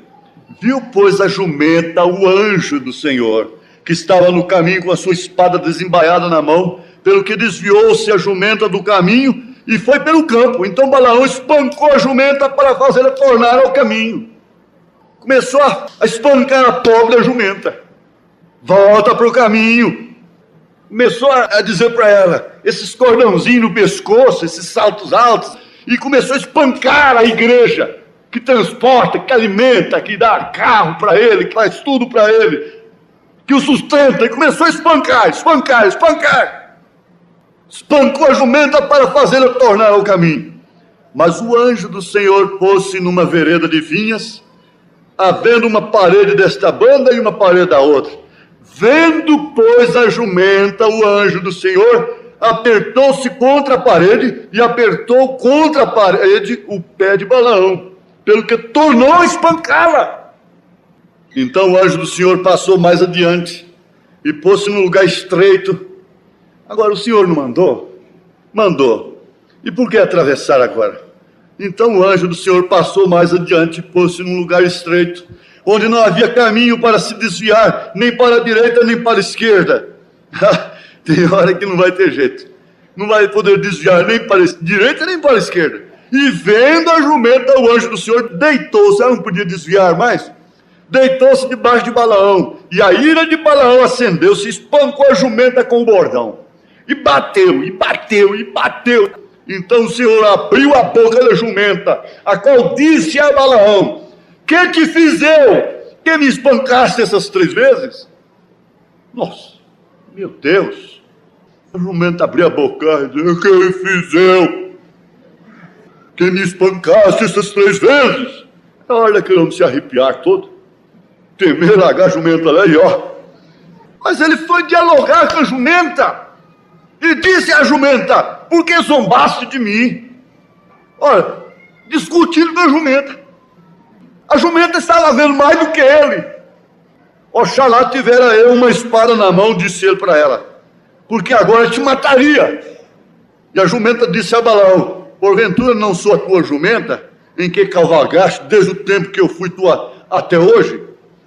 B: Viu, pois, a jumenta, o anjo do Senhor, que estava no caminho com a sua espada desembaiada na mão, pelo que desviou-se a jumenta do caminho e foi pelo campo. Então Balaão espancou a jumenta para fazê-la tornar ao caminho. Começou a espancar a pobre jumenta. Volta para o caminho. Começou a dizer para ela, esses cordãozinhos no pescoço, esses saltos altos, e começou a espancar a igreja, que transporta, que alimenta, que dá carro para ele, que faz tudo para ele, que o sustenta, e começou a espancar. Espancou a jumenta para fazê-la tornar ao caminho. Mas o anjo do Senhor pôs-se numa vereda de vinhas, havendo uma parede desta banda e uma parede da outra. Vendo, pois, a jumenta, o anjo do Senhor apertou-se contra a parede e apertou contra a parede o pé de Balaão, pelo que tornou a espancá-la. Então o anjo do Senhor passou mais adiante e pôs-se num lugar estreito. Agora o Senhor não mandou? Mandou. E por que atravessar agora? Então o anjo do Senhor passou mais adiante e pôs-se num lugar estreito, onde não havia caminho para se desviar, nem para a direita, nem para a esquerda. Tem hora que não vai ter jeito. Não vai poder desviar nem para a direita, nem para a esquerda. E vendo a jumenta, o anjo do Senhor deitou-se. Ela não podia desviar mais. Deitou-se debaixo de Balaão. E a ira de Balaão acendeu-se, espancou a jumenta com o bordão. E bateu. Então o Senhor abriu a boca da jumenta, a qual disse a Balaão: que fiz eu, que me espancaste essas 3 vezes? Nossa, meu Deus. A jumenta abria a boca e dizia: quem fiz eu? Quem me espancasse essas 3 vezes? Olha que eu se arrepiar todo. Temer largar a jumenta lá e ó. Mas ele foi dialogar com a jumenta e disse à jumenta: por que zombaste de mim? Olha, discutindo com a jumenta. A jumenta estava vendo mais do que ele. Oxalá tivera eu uma espada na mão, disse ele para ela, porque agora te mataria. E a jumenta disse a Balaão: porventura não sou a tua jumenta, em que cavalgaste desde o tempo que eu fui tua até hoje?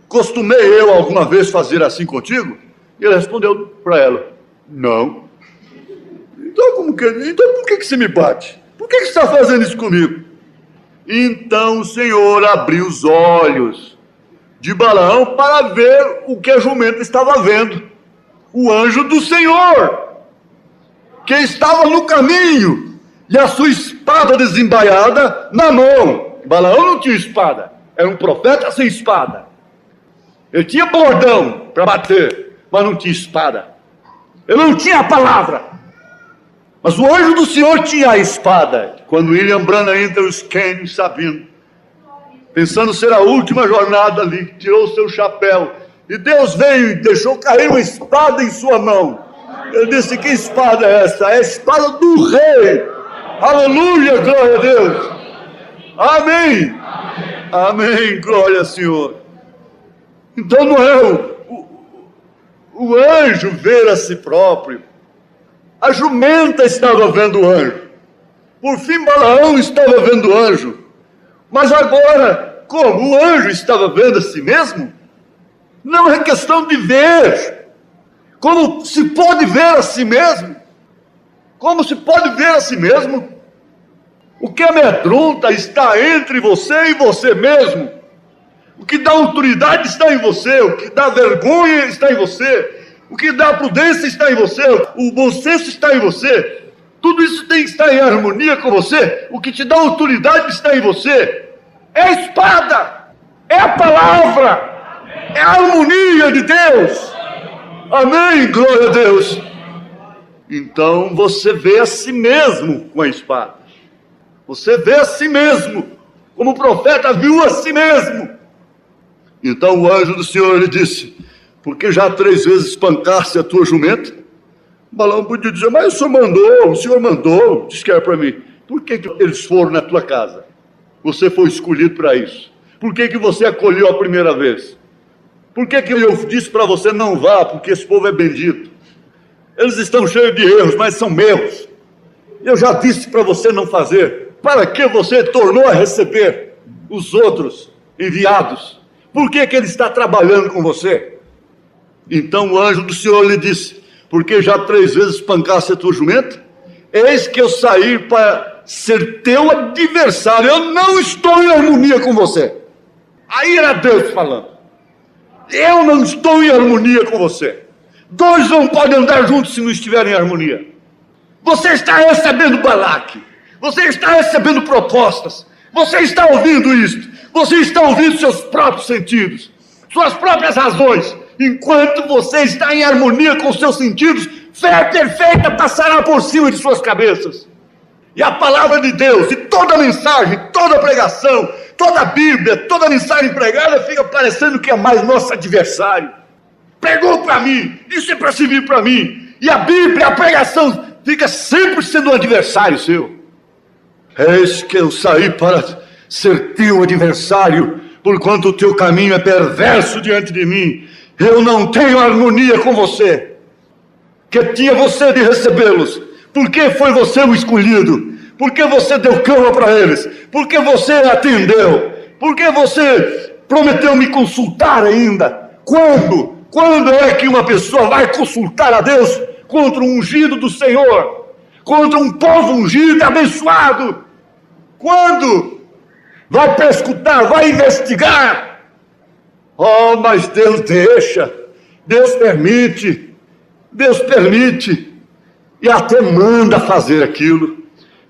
B: Costumei eu alguma vez fazer assim contigo? E ele respondeu para ela: não. Então por que você me bate? Por que você está fazendo isso comigo? Então o Senhor abriu os olhos de Balaão para ver o que a jumenta estava vendo. O anjo do Senhor, que estava no caminho, e a sua espada desembaiada na mão. Balaão não tinha espada, era um profeta sem espada. Ele tinha bordão para bater, mas não tinha espada. Ele não tinha a palavra. Mas o anjo do Senhor tinha a espada. Quando William Branham entra os cânions sabendo, pensando ser a última jornada ali, tirou o seu chapéu, e Deus veio e deixou cair uma espada em sua mão. Ele disse: que espada é essa? É a espada do rei. Aleluia, glória a Deus. Amém. Amém, glória ao Senhor. Então não é o anjo ver a si próprio. A jumenta estava vendo o anjo. Por fim, Balaão estava vendo o anjo. Mas agora, como o anjo estava vendo a si mesmo, não é questão de ver. Como se pode ver a si mesmo? Como se pode ver a si mesmo? O que amedronta está entre você e você mesmo. O que dá autoridade está em você. O que dá vergonha está em você. O que dá prudência está em você. O bom senso está em você. Tudo isso tem que estar em harmonia com você. O que te dá autoridade está em você. É a espada. É a palavra. É a harmonia de Deus. Amém, glória a Deus. Então você vê a si mesmo com a espada. Você vê a si mesmo, como o profeta viu a si mesmo. Então o anjo do Senhor lhe disse: porque já 3 vezes espancaste a tua jumenta? Balaão podia dizer: mas o Senhor mandou, disse que era para mim. Por que eles foram na tua casa? Você foi escolhido para isso. Por que você acolheu a primeira vez? Por que eu disse para você: não vá, porque esse povo é bendito? Eles estão cheios de erros, mas são meus. Eu já disse para você não fazer. Para que você tornou a receber os outros enviados? Por que ele está trabalhando com você? Então o anjo do Senhor lhe disse: porque já 3 vezes espancaste a tua jumenta? Eis que eu saí para ser teu adversário. Eu não estou em harmonia com você. Aí era Deus falando. Eu não estou em harmonia com você. 2 não podem andar juntos se não estiverem em harmonia. Você está recebendo Balaque. Você está recebendo propostas. Você está ouvindo isto. Você está ouvindo seus próprios sentidos, suas próprias razões. Enquanto você está em harmonia com seus sentidos, fé perfeita passará por cima de suas cabeças. E a palavra de Deus, e toda mensagem, toda pregação, toda a Bíblia, toda mensagem pregada fica parecendo que é mais nosso adversário. Pregou para mim, isso é para servir para mim. E a Bíblia, a pregação, fica sempre sendo um adversário seu. Eis que eu saí para ser teu adversário, porquanto o teu caminho é perverso diante de mim. Eu não tenho harmonia com você. Que tinha você de recebê-los? Por que foi você o escolhido? Por que você deu cama para eles? Por que você atendeu? Por que você prometeu me consultar ainda? Quando? Quando é que uma pessoa vai consultar a Deus contra um ungido do Senhor? Contra um povo ungido e abençoado? Quando? Vai perscrutar, vai investigar. Oh, mas Deus deixa, Deus permite, e até manda fazer aquilo.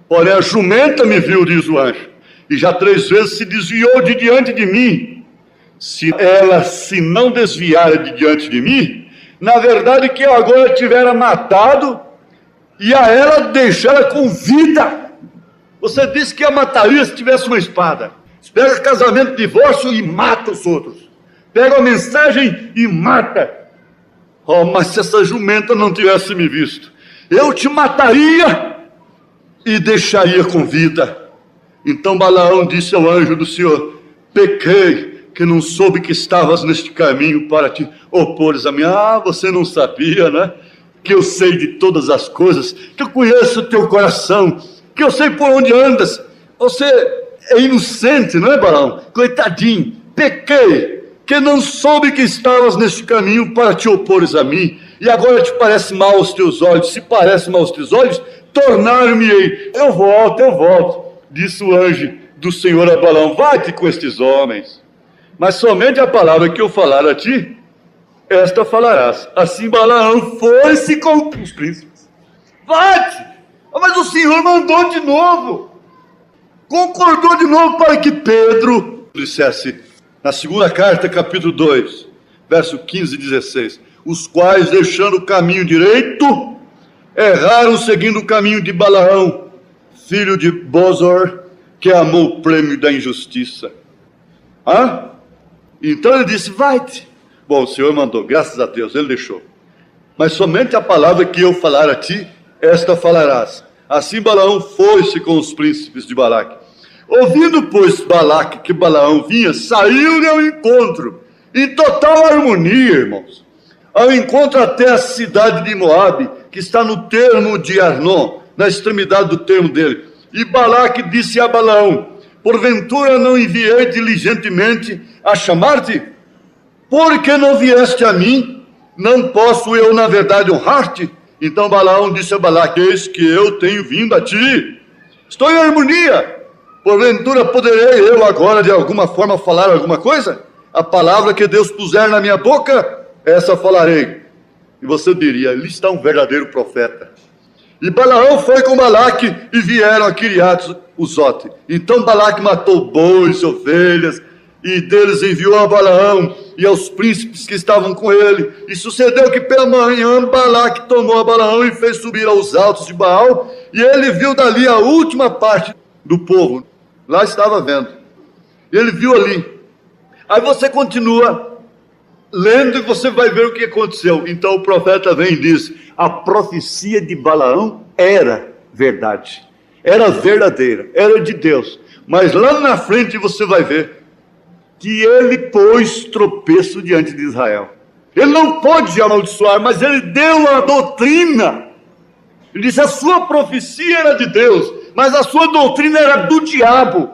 B: Porém a jumenta me viu, diz o anjo, e já 3 vezes se desviou de diante de mim. Se ela se não desviar de diante de mim, Na verdade, que eu agora tivera matado e a ela deixara com vida. Você disse que a mataria se tivesse uma espada. Você pega casamento, divórcio e mata os outros. Pega a mensagem e mata. Oh, mas se essa jumenta não tivesse me visto, eu te mataria e deixaria com vida. Então Balaão disse ao anjo do Senhor: pequei, que não soube que estavas neste caminho para te opores a mim. Ah, você não sabia, né? Que eu sei de todas as coisas, que eu conheço o teu coração, que eu sei por onde andas. Você é inocente, não é, Balaão? Coitadinho, pequei, que não soube que estavas neste caminho para te opores a mim, e agora te parece mal aos teus olhos. Se parece mal aos teus olhos, tornar-me-ei. Eu volto, disse o anjo do Senhor a Balaão: vai-te com estes homens, mas somente a palavra que eu falar a ti, esta falarás. Assim Balaão foi-se com os príncipes. Vai-te! Mas o Senhor mandou de novo, concordou de novo para que Pedro dissesse, na segunda carta, capítulo 2, verso 15 e 16, os quais, deixando o caminho direito, erraram seguindo o caminho de Balaão, filho de Bosor, que amou o prêmio da injustiça. Então ele disse: vai-te. Bom, o Senhor mandou, graças a Deus, ele deixou. Mas somente a palavra que eu falar a ti, esta falarás. Assim Balaão foi-se com os príncipes de Balaque. Ouvindo, pois, Balaque que Balaão vinha, saiu-lhe ao encontro, em total harmonia, irmãos, ao encontro até a cidade de Moabe, que está no termo de Arnon, na extremidade do termo dele. E Balaque disse a Balaão: porventura não enviei diligentemente a chamar-te? Porque não vieste a mim? Não posso eu, na verdade, honrar-te? Então Balaão disse a Balaque: eis que eu tenho vindo a ti, estou em harmonia. Porventura poderei eu agora de alguma forma falar alguma coisa? A palavra que Deus puser na minha boca, essa falarei. E você diria: ali está um verdadeiro profeta. E Balaão foi com Balaque e vieram a Quiriate-Uzote. Então Balaque matou bois, ovelhas, e deles enviou a Balaão e aos príncipes que estavam com ele. E sucedeu que pela manhã Balaque tomou a Balaão e fez subir aos altos de Baal, e ele viu dali a última parte do povo. Lá estava vendo. Ele viu ali. Aí você continua lendo e você vai ver o que aconteceu. Então o profeta vem e diz: a profecia de Balaão era verdade, era verdadeira, era de Deus. Mas lá na frente você vai ver que ele pôs tropeço diante de Israel. Ele não pôde amaldiçoar, mas ele deu a doutrina. Ele disse: a sua profecia era de Deus, mas a sua doutrina era do diabo.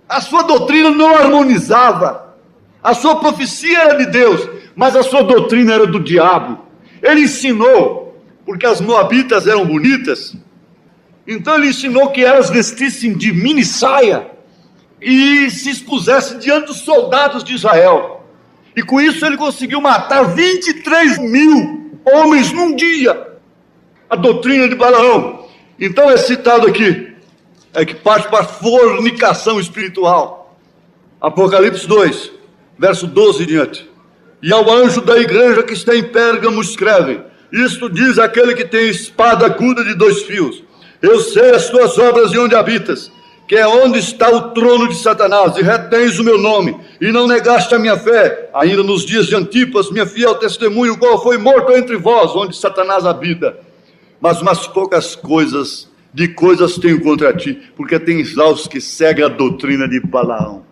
B: A sua doutrina não harmonizava. A sua profecia era de Deus, mas a sua doutrina era do diabo. Ele ensinou, porque as moabitas eram bonitas, então ele ensinou que elas vestissem de mini saia e se expusessem diante dos soldados de Israel. E com isso ele conseguiu matar 23 mil homens num dia. A doutrina de Balaão. Então é citado aqui, é que parte para a fornicação espiritual. Apocalipse 2, verso 12 em diante. E ao anjo da igreja que está em Pérgamo escreve: isto diz aquele que tem espada aguda de 2 fios. Eu sei as tuas obras e onde habitas, que é onde está o trono de Satanás, e retens o meu nome, e não negaste a minha fé, ainda nos dias de Antipas, minha fiel testemunho, o qual foi morto entre vós, onde Satanás habita. Mas umas poucas coisas tenho contra ti, porque tens lá os que seguem a doutrina de Balaão.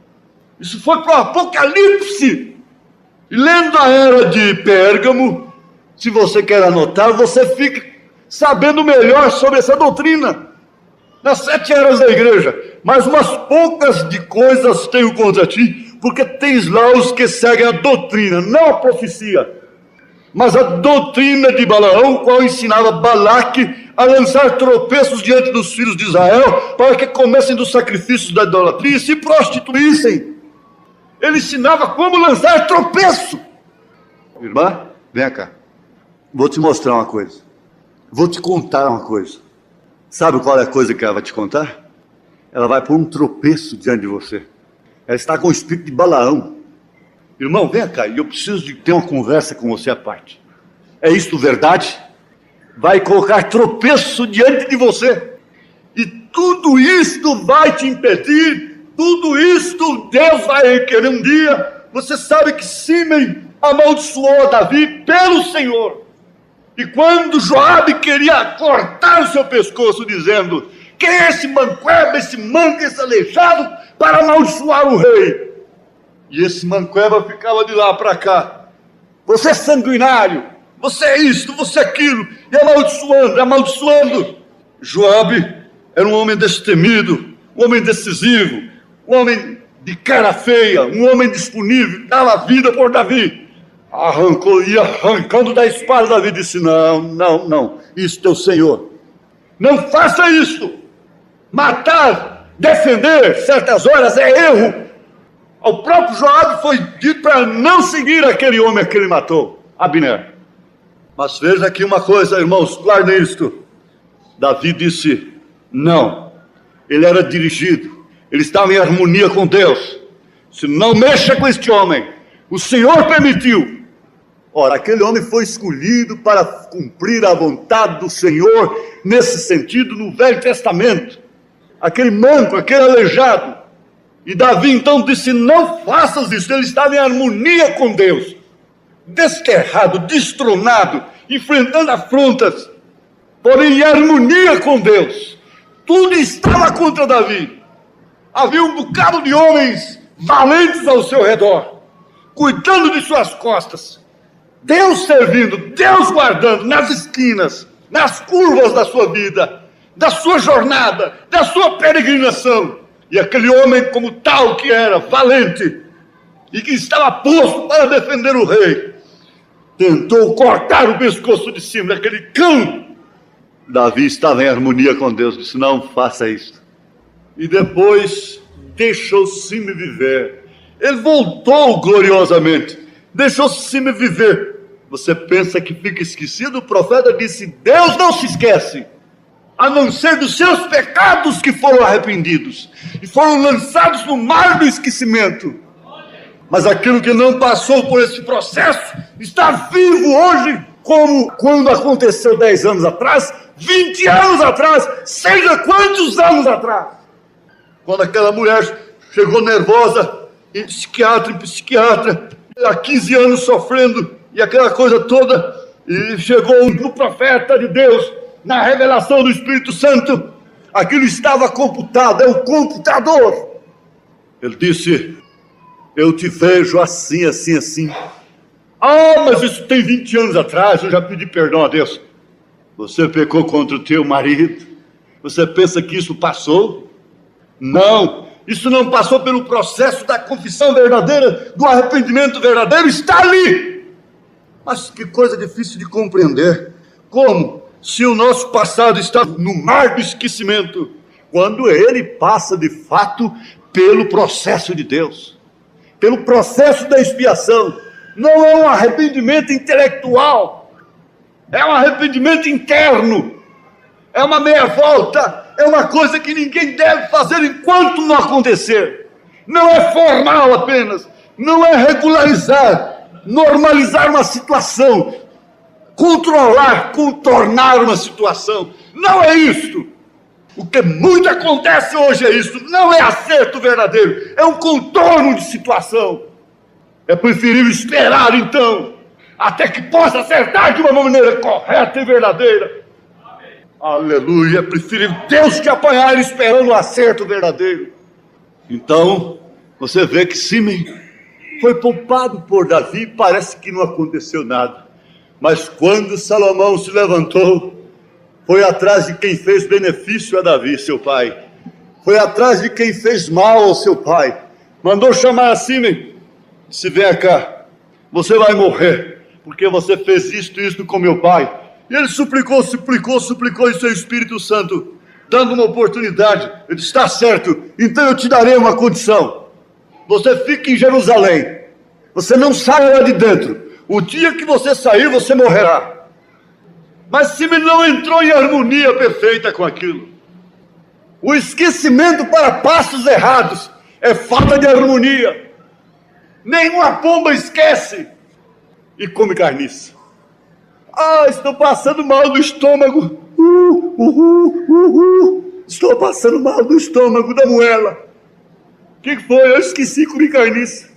B: Isso foi para o Apocalipse. E lendo a era de Pérgamo, se você quer anotar, você fica sabendo melhor sobre essa doutrina. Nas 7 eras da igreja, mas umas poucas de coisas tenho contra ti, porque tens lá os que seguem a doutrina, não a profecia, mas a doutrina de Balaão, qual ensinava Balaque a lançar tropeços diante dos filhos de Israel, para que comessem dos sacrifícios da idolatria e se prostituíssem. Ele ensinava como lançar tropeço. Irmã, vem cá. Vou te mostrar uma coisa. Vou te contar uma coisa. Sabe qual é a coisa que ela vai te contar? Ela vai pôr um tropeço diante de você. Ela está com o espírito de Balaão. Irmão, venha cá, eu preciso de ter uma conversa com você à parte. É isto verdade? Vai colocar tropeço diante de você. E tudo isto vai te impedir, tudo isto Deus vai querer um dia. Você sabe que Símei amaldiçoou Davi pelo Senhor. E quando Joabe queria cortar o seu pescoço, dizendo: quem é esse manqueba, esse manco, esse aleijado, para amaldiçoar o rei? E esse manqueba ficava de lá para cá: você é sanguinário, você é isto, você é aquilo, e amaldiçoando, amaldiçoando. Joabe era um homem destemido, um homem decisivo, um homem de cara feia, um homem disponível, dava a vida por Davi. Ia arrancando da espada. Davi disse: não, isto é o Senhor. Não faça isto. Matar, defender certas horas é erro. Ao próprio Joabe foi dito para não seguir aquele homem que ele matou, Abner. Mas veja aqui uma coisa, irmãos, guardem isto. Davi disse não. Ele era dirigido, ele estava em harmonia com Deus. Se não mexa com este homem, o Senhor permitiu. Ora, aquele homem foi escolhido para cumprir a vontade do Senhor, nesse sentido, no Velho Testamento. Aquele manco, aquele aleijado. E Davi então disse: não faças isso. Ele estava em harmonia com Deus, desterrado, destronado, enfrentando afrontas, porém em harmonia com Deus. Tudo estava contra Davi. Havia um bocado de homens valentes ao seu redor, cuidando de suas costas, Deus servindo, Deus guardando nas esquinas, nas curvas da sua vida, da sua jornada, da sua peregrinação. E aquele homem, como tal que era, valente, e que estava posto para defender o rei, tentou cortar o pescoço de cima daquele cão. Davi estava em harmonia com Deus, disse: não faça isso. E depois deixou Símei viver. Ele voltou gloriosamente, deixou Símei viver. Você pensa que fica esquecido? O profeta disse: Deus não se esquece, a não ser dos seus pecados que foram arrependidos e foram lançados no mar do esquecimento. Mas aquilo que não passou por esse processo está vivo hoje, como quando aconteceu 10 anos atrás, 20 anos atrás, seja quantos anos atrás. Quando aquela mulher chegou nervosa, em psiquiatra, há 15 anos sofrendo, e aquela coisa toda, e chegou no profeta de Deus, na revelação do Espírito Santo, aquilo estava computado, é um computador. Ele disse: eu te vejo assim, assim, assim. Ah, mas isso tem 20 anos atrás, eu já pedi perdão a Deus. Você pecou contra o teu marido, você pensa que isso passou? Não, isso não passou pelo processo da confissão verdadeira, do arrependimento verdadeiro, está ali. Mas que coisa difícil de compreender. Como? Se o nosso passado está no mar do esquecimento, quando ele passa de fato pelo processo de Deus, pelo processo da expiação. Não é um arrependimento intelectual, é um arrependimento interno, é uma meia volta, é uma coisa que ninguém deve fazer enquanto não acontecer. Não é formal apenas, não é regularizar, normalizar uma situação, controlar, contornar uma situação. Não é isto. O que muito acontece hoje é isso. Não é acerto verdadeiro, é um contorno de situação. É preferível esperar então até que possa acertar de uma maneira correta e verdadeira. Amém. Aleluia. É preferível Deus te apanhar esperando o acerto verdadeiro. Então você vê que Símei foi poupado por Davi. Parece que não aconteceu nada. Mas quando Salomão se levantou, foi atrás de quem fez benefício a Davi, seu pai. Foi atrás de quem fez mal ao seu pai. Mandou chamar a Símei. Disse: vem cá, você vai morrer, porque você fez isto com meu pai. E ele suplicou, e seu Espírito Santo, dando uma oportunidade. Ele disse: está certo, então eu te darei uma condição. Você fica em Jerusalém, você não sai lá de dentro. O dia que você sair, você morrerá. Mas Símei não entrou em harmonia perfeita com aquilo. O esquecimento para passos errados é falta de harmonia. Nenhuma pomba esquece e come carniça. Ah, estou passando mal no estômago. Estou passando mal no estômago da moela. O que foi? Eu esqueci, comi carniça.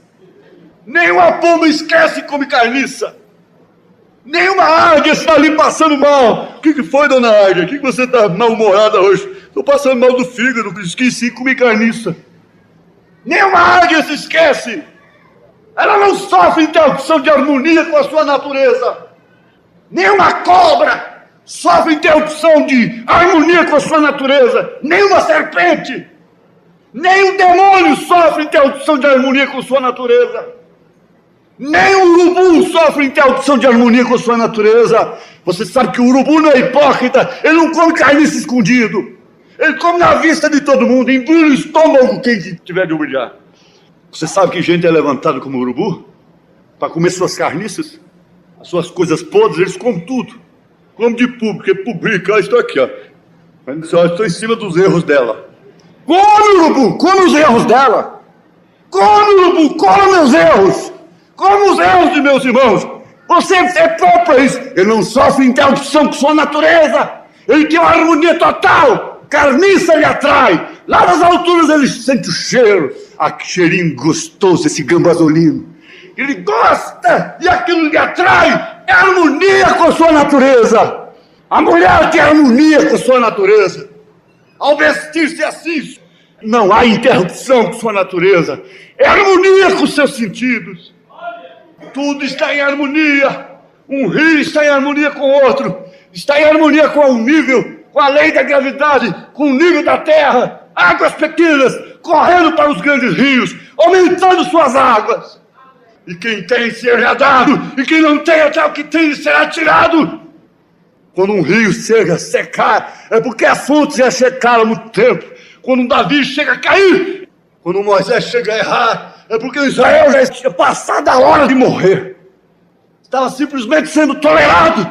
B: Nenhuma pomba esquece e come carniça. Nenhuma águia está ali passando mal. O que foi, dona águia? O que você está mal-humorada hoje? Estou passando mal do fígado, esqueci, comi carniça. Nenhuma águia se esquece. Ela não sofre interrupção de harmonia com a sua natureza. Nenhuma cobra sofre interrupção de harmonia com a sua natureza. Nenhuma serpente. Nem um demônio sofre interrupção de harmonia com a sua natureza. Nem o urubu sofre interrupção de harmonia com a sua natureza. Você sabe que o urubu não é hipócrita. Ele não come carniça escondido. Ele come na vista de todo mundo. Embrulha o estômago quem tiver de humilhar. Você sabe que gente é levantada como urubu? Para comer suas carniças? As suas coisas podres, eles comem tudo. Comem de público, porque publica, estou aqui, ó. Estou em cima dos erros dela. Come, urubu, come os erros dela. Come, urubu, come meus erros. Come os erros de meus irmãos. Você é próprio para isso. Ele não sofre interrupção com sua natureza. Ele tem uma harmonia total. Carniça lhe atrai. Lá nas alturas ele sente o cheiro. Que cheirinho gostoso, esse gambazolino. Ele gosta e aquilo lhe atrai. É harmonia com a sua natureza. A mulher tem harmonia com a sua natureza. Ao vestir-se assim, não há interrupção com sua natureza. É harmonia com seus sentidos. Tudo está em harmonia. Um rio está em harmonia com o outro. Está em harmonia com o nível, com a lei da gravidade, com o nível da terra. Águas pequenas correndo para os grandes rios, aumentando suas águas. E quem tem será dado, e quem não tem até o que tem será tirado. Quando um rio chega a secar, é porque as fontes já secaram no tempo. Quando um Davi chega a cair, quando um Moisés chega a errar, é porque Israel já tinha passado a hora de morrer. Estava simplesmente sendo tolerado.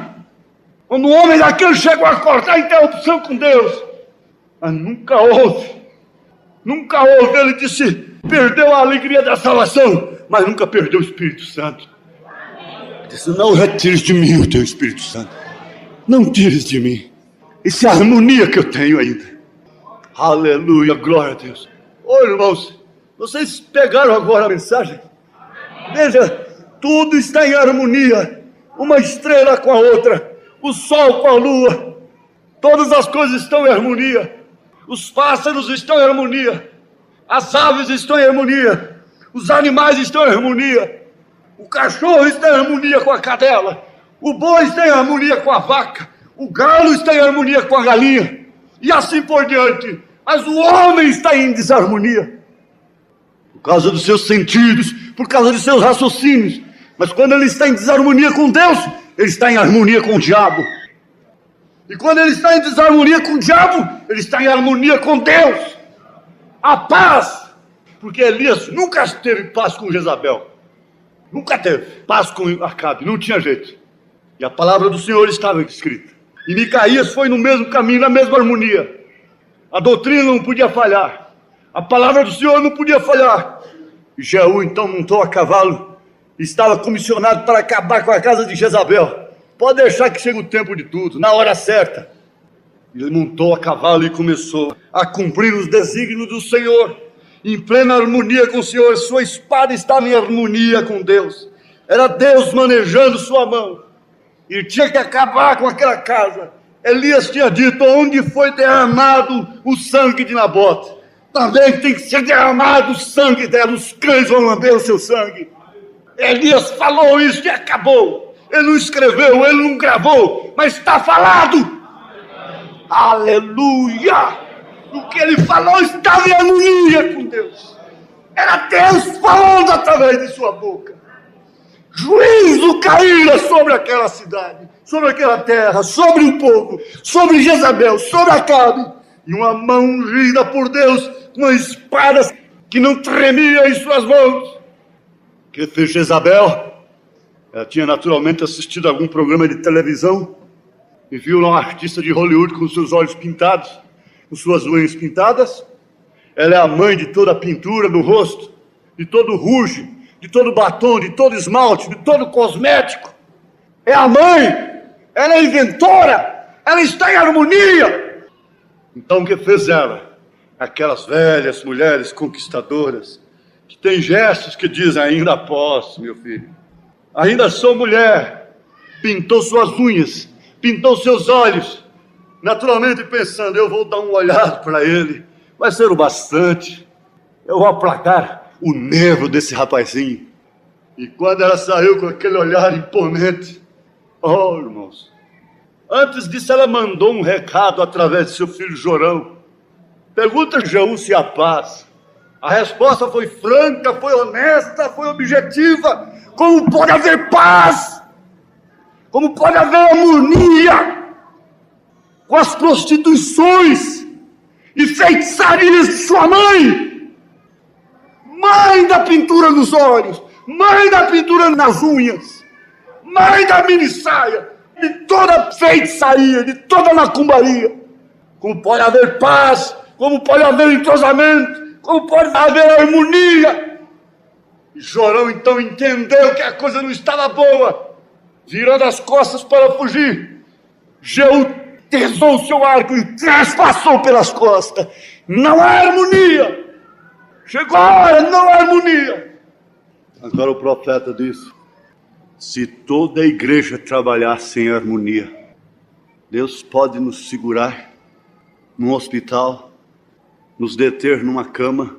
B: Quando um homem daquele chegou a cortar a interrupção com Deus, mas nunca houve. Ele disse, perdeu a alegria da salvação, mas nunca perdeu o Espírito Santo. Ele disse, não retires de mim o teu Espírito Santo. Não tires de mim. Isso é a harmonia que eu tenho ainda. Aleluia, glória a Deus. Ô irmãos, vocês pegaram agora a mensagem? Veja, tudo está em harmonia. Uma estrela com a outra, o sol com a lua. Todas as coisas estão em harmonia. Os pássaros estão em harmonia. As aves estão em harmonia. Os animais estão em harmonia. O cachorro está em harmonia com a cadela. O boi está em harmonia com a vaca. O galo está em harmonia com a galinha. E assim por diante. Mas o homem está em desarmonia. Por causa dos seus sentidos, por causa dos seus raciocínios. Mas quando ele está em desarmonia com Deus, ele está em harmonia com o diabo. E quando ele está em desarmonia com o diabo, ele está em harmonia com Deus. A paz. Porque Elias nunca teve paz com Jezabel. Nunca teve paz com Acabe, não tinha jeito. E a palavra do Senhor estava escrita. E Micaías foi no mesmo caminho, na mesma harmonia. A doutrina não podia falhar. A palavra do Senhor não podia falhar. E Jeú então montou a cavalo. E estava comissionado para acabar com a casa de Jezabel. Pode deixar que chegue o tempo de tudo, na hora certa. Ele montou a cavalo e começou a cumprir os desígnios do Senhor. Em plena harmonia com o Senhor, sua espada estava em harmonia com Deus. Era Deus manejando sua mão. E tinha que acabar com aquela casa. Elias tinha dito, onde foi derramado o sangue de Nabote, também tem que ser derramado o sangue dela, os cães vão lamber o seu sangue. Elias falou isso e acabou. Ele não escreveu, ele não gravou, mas está falado. Aleluia! O que ele falou estava em harmonia com Deus. Era Deus falando através de sua boca. Juízo caíra sobre aquela cidade, sobre aquela terra, sobre o povo, sobre Jezabel, sobre Acabe. E uma mão ungida por Deus, uma espada que não tremia em suas mãos. O que fez Jezabel? Ela tinha naturalmente assistido a algum programa de televisão e viu uma artista de Hollywood com seus olhos pintados, com suas unhas pintadas. Ela é a mãe de toda a pintura no rosto, de todo o ruge, de todo batom, de todo esmalte, de todo cosmético. É a mãe, ela é a inventora, ela está em harmonia. Então o que fez ela? Aquelas velhas mulheres conquistadoras, que têm gestos que dizem: ainda posso, meu filho, ainda sou mulher. Pintou suas unhas, pintou seus olhos, naturalmente pensando: eu vou dar um olhar para ele, vai ser o bastante, eu vou aplacar o nervo desse rapazinho. E quando ela saiu com aquele olhar imponente, oh, irmãos, antes disso ela mandou um recado através de seu filho Jorão. Pergunta a Jeú se há paz. A resposta foi franca, foi honesta, foi objetiva. Como pode haver paz? Como pode haver harmonia com as prostituições e feitiçarias de sua mãe? Mãe da pintura nos olhos, mãe da pintura nas unhas, mãe da minissaia, de toda feitiçaria, de toda macumbaria. Como pode haver paz? Como pode haver entrosamento? Como pode haver harmonia? E Jorão então entendeu que a coisa não estava boa. Virando as costas para fugir, Jeú tesou o seu arco e trespassou pelas costas. Não há harmonia. Chegou a hora, não há harmonia. Agora o profeta disse: se toda a igreja trabalhasse em harmonia, Deus pode nos segurar num hospital, nos deter numa cama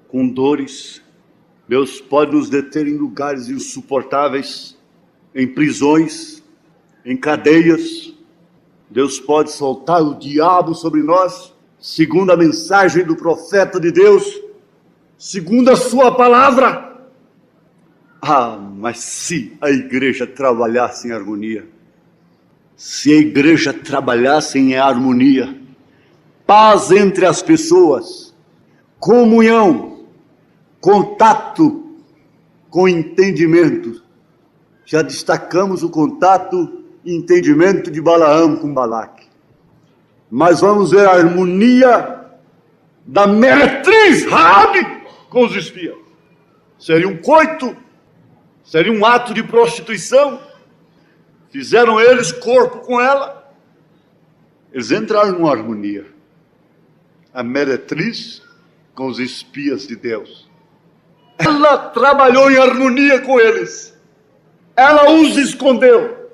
B: com dores. Deus pode nos deter em lugares insuportáveis, em prisões, em cadeias. Deus pode soltar o diabo sobre nós, segundo a mensagem do profeta de Deus, segundo a sua palavra. Ah, mas se a igreja trabalhasse em harmonia, se a igreja trabalhasse em harmonia, paz entre as pessoas, comunhão, contato com entendimento. Já destacamos o contato e entendimento de Balaão com Balaque. Mas vamos ver a harmonia da meretriz Raabe com os espias. Seria um coito? Seria um ato de prostituição? Fizeram eles corpo com ela? Eles entraram numa harmonia. A meretriz com os espias de Deus. Ela trabalhou em harmonia com eles. Ela os escondeu.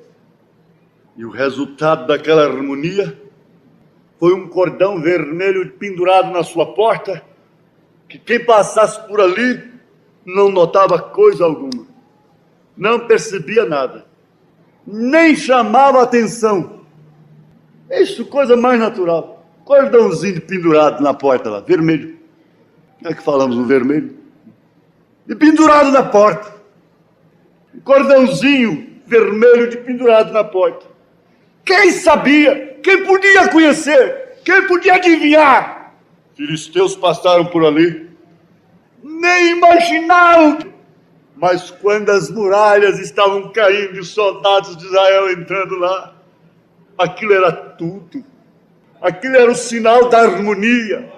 B: E o resultado daquela harmonia foi um cordão vermelho pendurado na sua porta, que quem passasse por ali não notava coisa alguma, não percebia nada, nem chamava atenção. Isso, coisa mais natural. Cordãozinho pendurado na porta lá, vermelho. É que falamos no vermelho. E pendurado na porta. Cordãozinho vermelho de pendurado na porta. Quem sabia? Quem podia conhecer? Quem podia adivinhar? Filisteus passaram por ali, nem imaginaram. Mas quando as muralhas estavam caindo e os soldados de Israel entrando lá, aquilo era tudo. Aquilo era o sinal da harmonia,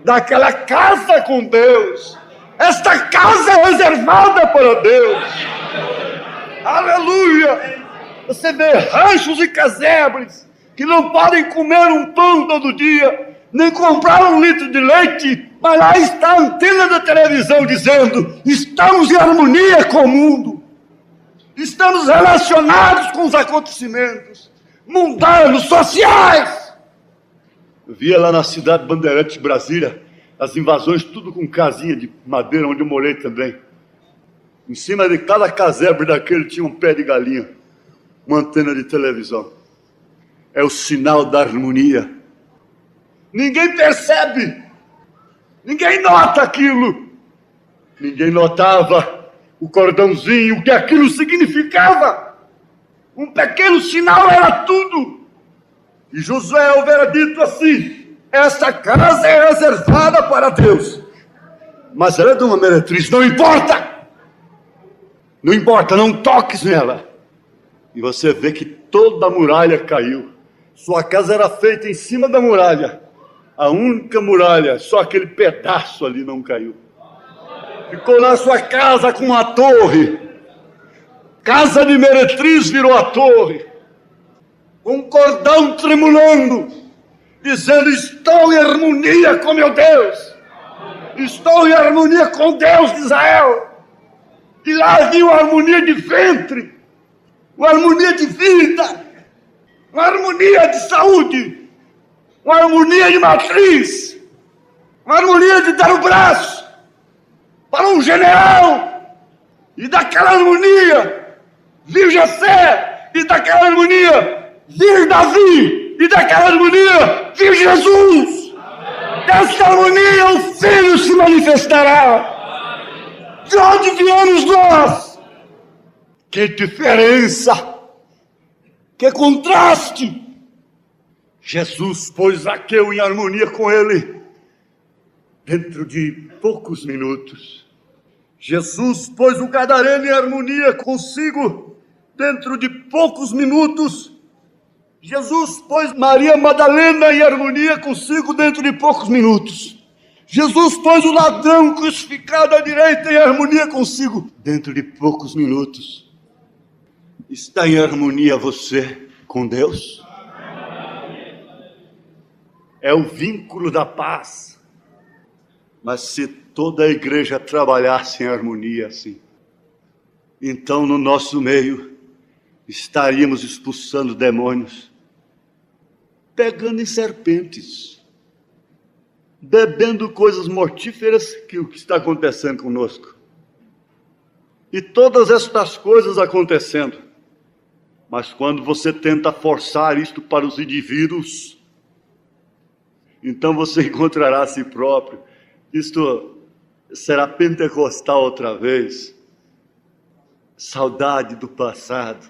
B: daquela casa com Deus. Esta casa é reservada para Deus. Aleluia! Você vê ranchos e casebres que não podem comer um pão todo dia, nem comprar um litro de leite, mas lá está a antena da televisão dizendo: estamos em harmonia com o mundo, estamos relacionados com os acontecimentos mundanos, sociais. Eu via lá na cidade Bandeirante de Brasília as invasões, tudo com casinha de madeira, onde eu morei também. Em cima de cada casebre daquele tinha um pé de galinha, uma antena de televisão. É o sinal da harmonia. Ninguém percebe, ninguém nota aquilo. Ninguém notava o cordãozinho, o que aquilo significava. Um pequeno sinal era tudo. E Josué houvera dito assim: esta casa é reservada para Deus. Mas ela é de uma meretriz, não importa. Não importa, não toques nela. E você vê que toda a muralha caiu. Sua casa era feita em cima da muralha. A única muralha, só aquele pedaço ali não caiu. Ficou na sua casa com uma torre. Casa de meretriz virou a torre. Com um cordão tremulando, dizendo: estou em harmonia com meu Deus. Estou em harmonia com Deus de Israel. E lá havia uma harmonia de ventre, uma harmonia de vida, uma harmonia de saúde, uma harmonia de matriz, uma harmonia de dar o braço para um general. E daquela harmonia vir Jessé, e daquela harmonia vir Davi, e daquela harmonia vir Jesus. Dessa harmonia o Filho se manifestará. De onde viemos nós? Que diferença! Que contraste! Jesus pôs Zaqueu em harmonia com ele dentro de poucos minutos. Jesus pôs o gadareno em harmonia consigo dentro de poucos minutos. Jesus pôs Maria Madalena em harmonia consigo dentro de poucos minutos. Jesus pôs o ladrão crucificado à direita em harmonia consigo dentro de poucos minutos. Está em harmonia você com Deus? É o vínculo da paz. Mas se toda a igreja trabalhasse em harmonia assim, então no nosso meio estaríamos expulsando demônios, pegando em serpentes, bebendo coisas mortíferas, que o que está acontecendo conosco. E todas estas coisas acontecendo. Mas quando você tenta forçar isto para os indivíduos, então você encontrará a si próprio. Isto será pentecostal outra vez. Saudade do passado.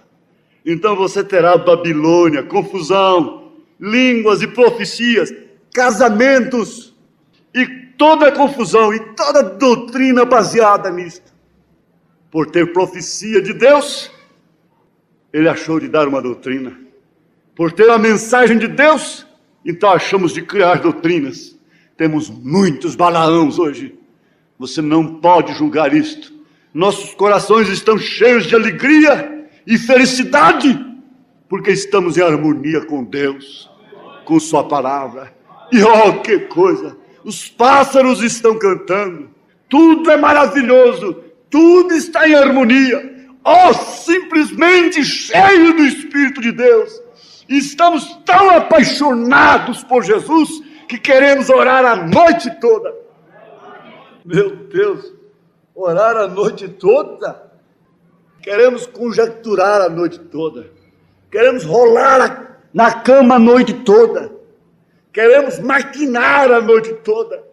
B: Então você terá Babilônia, confusão, línguas e profecias, casamentos, e toda confusão e toda doutrina baseada nisto. Por ter profecia de Deus, ele achou de dar uma doutrina. Por ter a mensagem de Deus, então achamos de criar doutrinas. Temos muitos Balaãos hoje. Você não pode julgar isto. Nossos corações estão cheios de alegria e felicidade, porque estamos em harmonia com Deus, com sua palavra. E oh, que coisa! Os pássaros estão cantando, tudo é maravilhoso, tudo está em harmonia. Oh, simplesmente cheio do Espírito de Deus. E estamos tão apaixonados por Jesus que queremos orar a noite toda. Meu Deus, orar a noite toda? Queremos conjecturar a noite toda. Queremos rolar na cama a noite toda. Queremos maquinar a noite toda.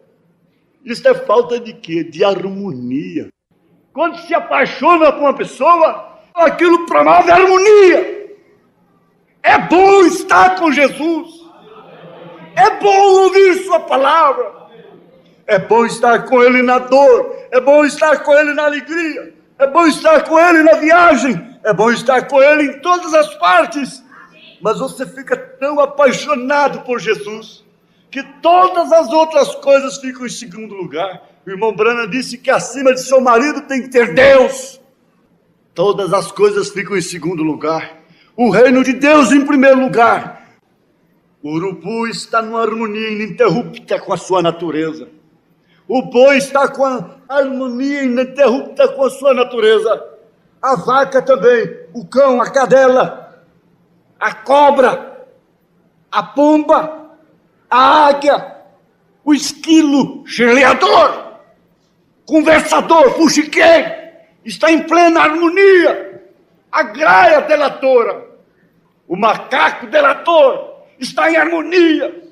B: Isso é falta de quê? De harmonia. Quando se apaixona por uma pessoa, aquilo promove harmonia. É bom estar com Jesus. É bom ouvir sua palavra. É bom estar com Ele na dor. É bom estar com Ele na alegria. É bom estar com Ele na viagem. É bom estar com Ele em todas as partes. Mas você fica tão apaixonado por Jesus que todas as outras coisas ficam em segundo lugar. O irmão Branham disse que acima de seu marido tem que ter Deus. Todas as coisas ficam em segundo lugar. O reino de Deus em primeiro lugar. O urubu está numa harmonia ininterrupta com a sua natureza. O boi está com a harmonia ininterrupta com a sua natureza. A vaca também, o cão, a cadela, a cobra, a pomba, a águia, o esquilo, cheleador, conversador, fuxiqueiro, está em plena harmonia. A graia delatora, o macaco delator, está em harmonia.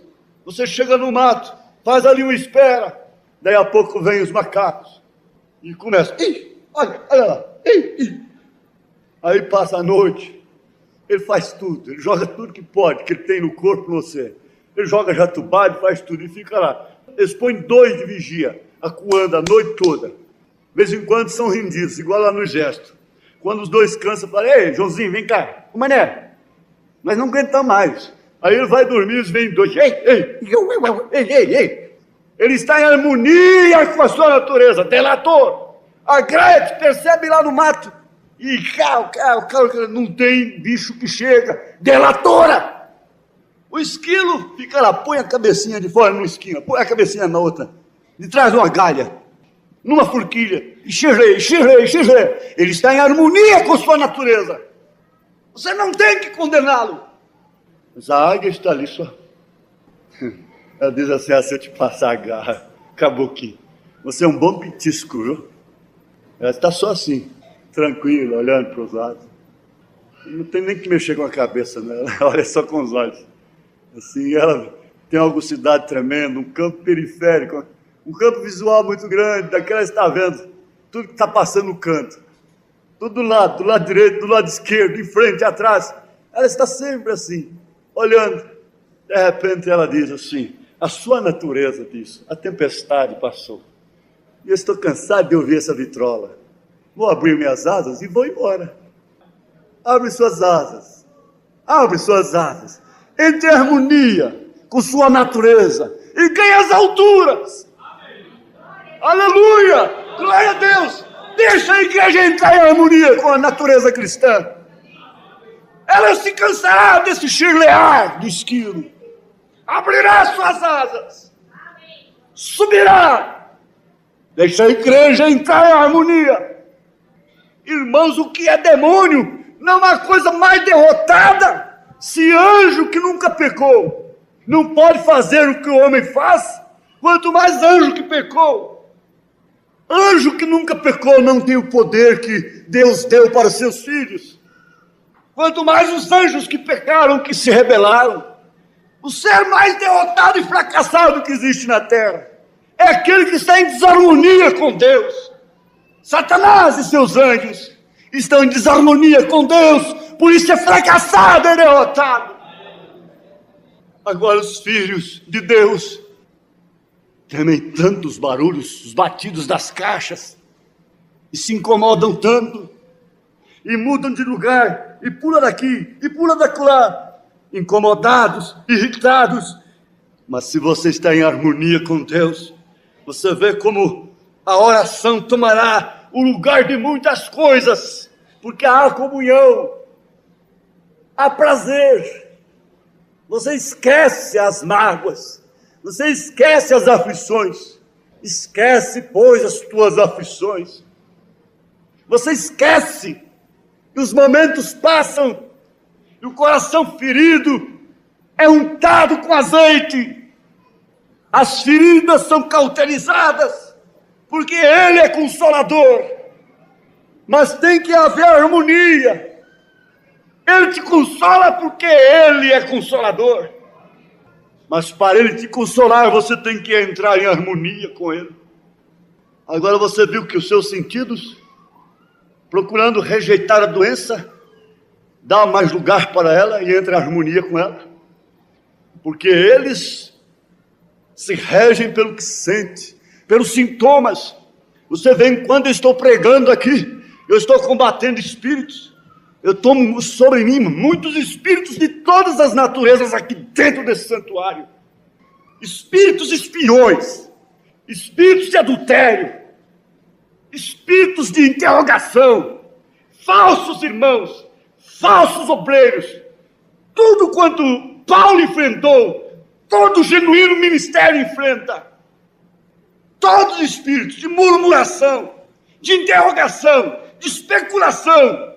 B: Você chega no mato, faz ali uma espera, daí a pouco vem os macacos e começa, olha lá, aí passa a noite. Ele faz tudo, ele joga tudo que pode, que ele tem no corpo, no você. Ele joga jatubá, ele faz tudo e fica lá. Eles põem 2 de vigia, acuando a noite toda. De vez em quando são rendidos, igual lá no exército. Quando os 2 cansam, falam, ei, Joãozinho, vem cá. Ô, mané, nós não aguentamos mais. Aí ele vai dormir, eles vêm 2, ei. Ele está em harmonia com a sua natureza. Delator. A Gretchen percebe lá no mato. E não tem bicho que chega. Delatora. O esquilo fica lá, põe a cabecinha de fora numa esquina, põe a cabecinha na outra, de trás de uma galha, numa forquilha, e xirrei. Ele está em harmonia com sua natureza. Você não tem que condená-lo. Mas a águia está ali só. Ela diz assim: se eu te passar a garra, acabou aqui. Você é um bom petisco, viu? Ela está só assim, tranquila, olhando para os lados. Não tem nem que mexer com a cabeça, né? Ela olha só com os olhos. Assim, ela tem uma aguçidade tremenda, um campo periférico, um campo visual muito grande, daquela está vendo tudo que está passando no canto. Tudo do lado direito, do lado esquerdo, em frente, atrás. Ela está sempre assim, olhando. De repente ela diz assim: a sua natureza diz, a tempestade passou. E eu estou cansado de ouvir essa vitrola. Vou abrir minhas asas e vou embora. Abre suas asas. Abre suas asas. Entre em harmonia com sua natureza e ganhe as alturas. Aleluia! Glória a Deus! Deixa a igreja entrar em harmonia com a natureza cristã. Ela se cansará desse chirlear do esquilo. Abrirá suas asas. Subirá. Deixa a igreja entrar em harmonia. Irmãos, o que é demônio não é uma coisa mais derrotada. Se anjo que nunca pecou não pode fazer o que o homem faz, quanto mais anjo que pecou. Anjo que nunca pecou não tem o poder que Deus deu para seus filhos. Quanto mais os anjos que pecaram, que se rebelaram. O ser mais derrotado e fracassado que existe na terra é aquele que está em desarmonia com Deus. Satanás e seus anjos estão em desarmonia com Deus, por isso é fracassado e derrotado. Agora os filhos de Deus temem tanto os barulhos, os batidos das caixas, e se incomodam tanto, e mudam de lugar, e pula daqui, e pula daquela, incomodados, irritados. Mas se você está em harmonia com Deus, você vê como a oração tomará o lugar de muitas coisas, porque há comunhão, há prazer. Você esquece as mágoas, você esquece as aflições, esquece, pois, as tuas aflições. Você esquece que os momentos passam e o coração ferido é untado com azeite. As feridas são cauterizadas, porque Ele é consolador. Mas tem que haver harmonia. Ele te consola porque Ele é consolador. Mas para Ele te consolar, você tem que entrar em harmonia com Ele. Agora você viu que os seus sentidos, procurando rejeitar a doença, dá mais lugar para ela e entra em harmonia com ela. Porque eles se regem pelo que sente, pelos sintomas. Você vê, quando eu estou pregando aqui, eu estou combatendo espíritos. Eu tomo sobre mim muitos espíritos de todas as naturezas aqui dentro desse santuário. Espíritos espiões, espíritos de adultério, espíritos de interrogação, falsos irmãos, falsos obreiros. Tudo quanto Paulo enfrentou, todo genuíno ministério enfrenta. Todos os espíritos de murmuração, de interrogação, de especulação,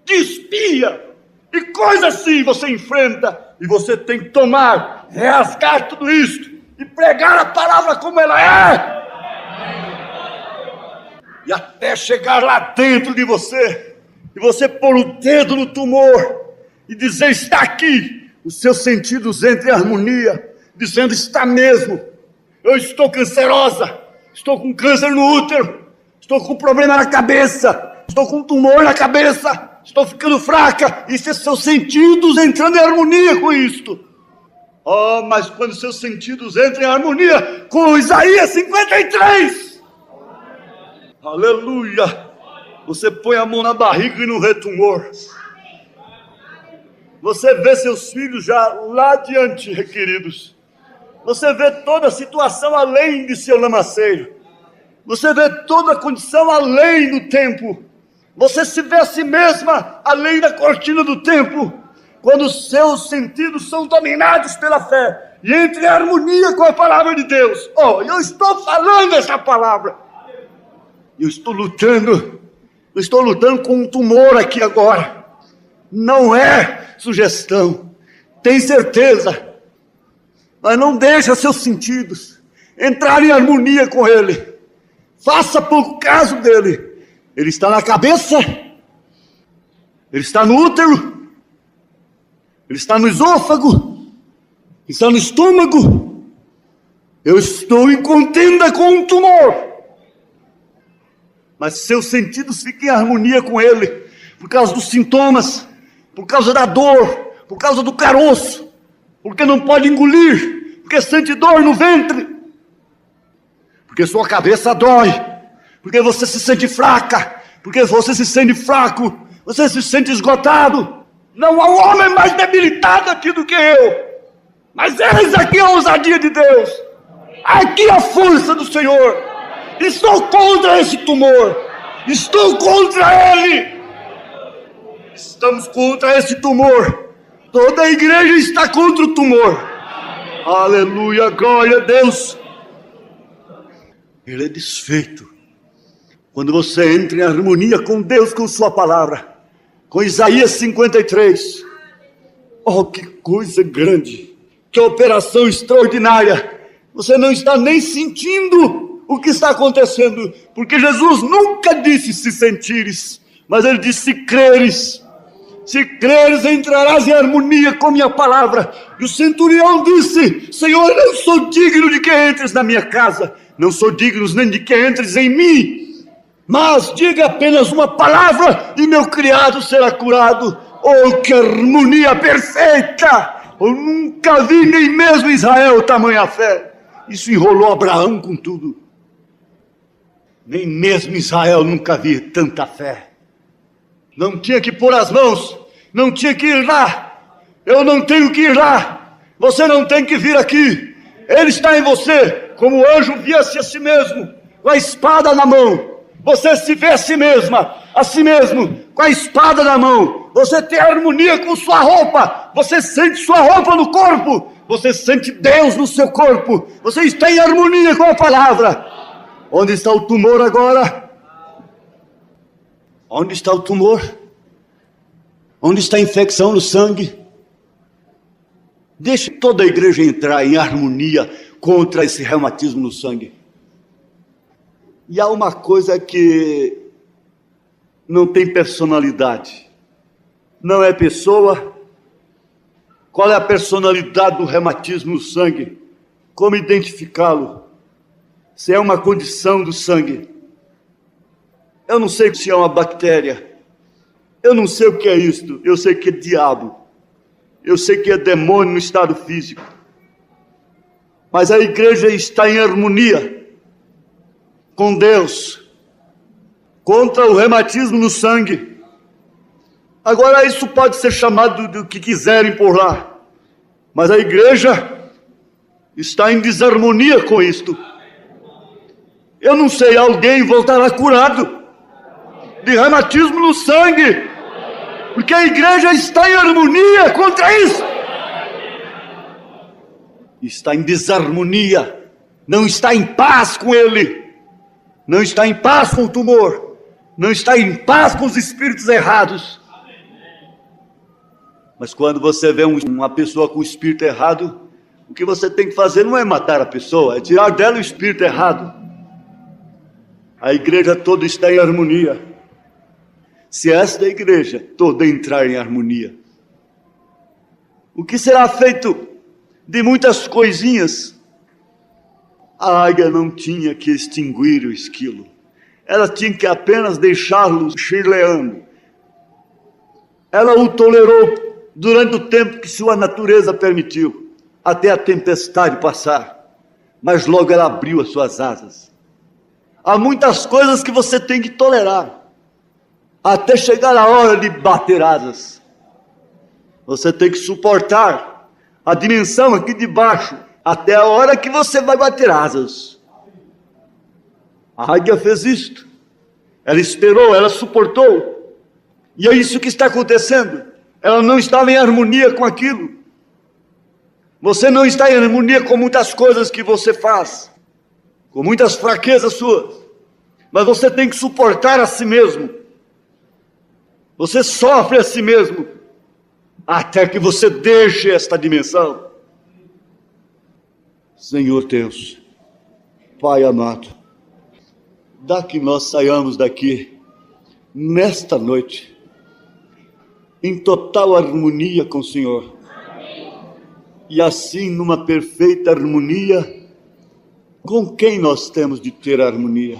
B: de espia e coisa assim você enfrenta, e você tem que tomar, rasgar tudo isso e pregar a palavra como ela é, e até chegar lá dentro de você, e você pôr o dedo no tumor e dizer: está aqui. Os seus sentidos entram em harmonia, dizendo: está mesmo, eu estou cancerosa, estou com câncer no útero, estou com problema na cabeça, estou com tumor na cabeça, estou ficando fraca. E seus sentidos entrando em harmonia com isto. Oh, mas quando seus sentidos entram em harmonia com Isaías 53, aleluia, você põe a mão na barriga e no retumor. Você vê seus filhos já lá adiante, queridos. Você vê toda a situação além de seu lamaceiro. Você vê toda a condição além do tempo. Você se vê a si mesma além da cortina do tempo. Quando os seus sentidos são dominados pela fé e entra em harmonia com a palavra de Deus. Oh, eu estou falando essa palavra. Eu estou lutando com um tumor aqui agora. Não é sugestão. Tem certeza. Mas não deixa seus sentidos entrar em harmonia com ele. Faça pouco caso dele. Ele está na cabeça. Ele está no útero. Ele está no esôfago. Ele está no estômago. Eu estou em contenda com um tumor. Mas seus sentidos fiquem em harmonia com ele, por causa dos sintomas, por causa da dor, por causa do caroço, porque não pode engolir, porque sente dor no ventre, porque sua cabeça dói, porque você se sente fraca, porque você se sente fraco, você se sente esgotado. Não há um homem mais debilitado aqui do que eu, mas eis aqui a ousadia de Deus, aqui a força do Senhor. Estou contra esse tumor. Estou contra ele. Estamos contra esse tumor. Toda a igreja está contra o tumor. Aleluia, glória a Deus. Ele é desfeito quando você entra em harmonia com Deus, com sua palavra. Com Isaías 53. Oh, que coisa grande. Que operação extraordinária. Você não está nem sentindo o que está acontecendo, porque Jesus nunca disse se sentires, mas ele disse se creres entrarás em harmonia com minha palavra. E o centurião disse: Senhor, não sou digno de que entres na minha casa, não sou digno nem de que entres em mim, mas diga apenas uma palavra e meu criado será curado. Oh, que harmonia perfeita! Eu nunca vi nem mesmo em Israel tamanha fé. Isso enrolou Abraão com tudo. Nem mesmo Israel nunca vi tanta fé. Não tinha que pôr as mãos, não tinha que ir lá. Eu não tenho que ir lá. Você não tem que vir aqui. Ele está em você, como o anjo via-se a si mesmo, com a espada na mão. Você se vê a si mesma, a si mesmo, com a espada na mão. Você tem harmonia com sua roupa. Você sente sua roupa no corpo. Você sente Deus no seu corpo. Você está em harmonia com a palavra. Onde está o tumor agora? Onde está o tumor? Onde está a infecção no sangue? Deixe toda a igreja entrar em harmonia contra esse reumatismo no sangue. E há uma coisa que não tem personalidade. Não é pessoa. Qual é a personalidade do reumatismo no sangue? Como identificá-lo? Se é uma condição do sangue. Eu não sei se é uma bactéria. Eu não sei o que é isto. Eu sei que é diabo. Eu sei que é demônio no estado físico. Mas a igreja está em harmonia com Deus contra o reumatismo no sangue. Agora isso pode ser chamado do que quiserem por lá. Mas a igreja está em desarmonia com isto. Eu não sei, alguém voltará curado de reumatismo no sangue, porque a igreja está em harmonia contra isso. Está em desarmonia, não está em paz com ele, não está em paz com o tumor, não está em paz com os espíritos errados. Mas quando você vê uma pessoa com o espírito errado, o que você tem que fazer não é matar a pessoa, é tirar dela o espírito errado. A igreja toda está em harmonia. Se esta igreja toda entrar em harmonia, o que será feito de muitas coisinhas? A águia não tinha que extinguir o esquilo. Ela tinha que apenas deixá-lo chirleando. Ela o tolerou durante o tempo que sua natureza permitiu, até a tempestade passar. Mas logo ela abriu as suas asas. Há muitas coisas que você tem que tolerar, até chegar a hora de bater asas. Você tem que suportar a dimensão aqui de baixo,
C: até a hora que você vai bater asas. A águia fez isto. Ela esperou, ela suportou. E é isso que está acontecendo. Ela não estava em harmonia com aquilo. Você não está em harmonia com muitas coisas que você faz, com muitas fraquezas suas, mas você tem que suportar a si mesmo. Você sofre a si mesmo, até que você deixe esta dimensão. Senhor Deus, Pai amado, dá que nós saiamos daqui, nesta noite, em total harmonia com o Senhor. E assim, numa perfeita harmonia, com quem nós temos de ter harmonia?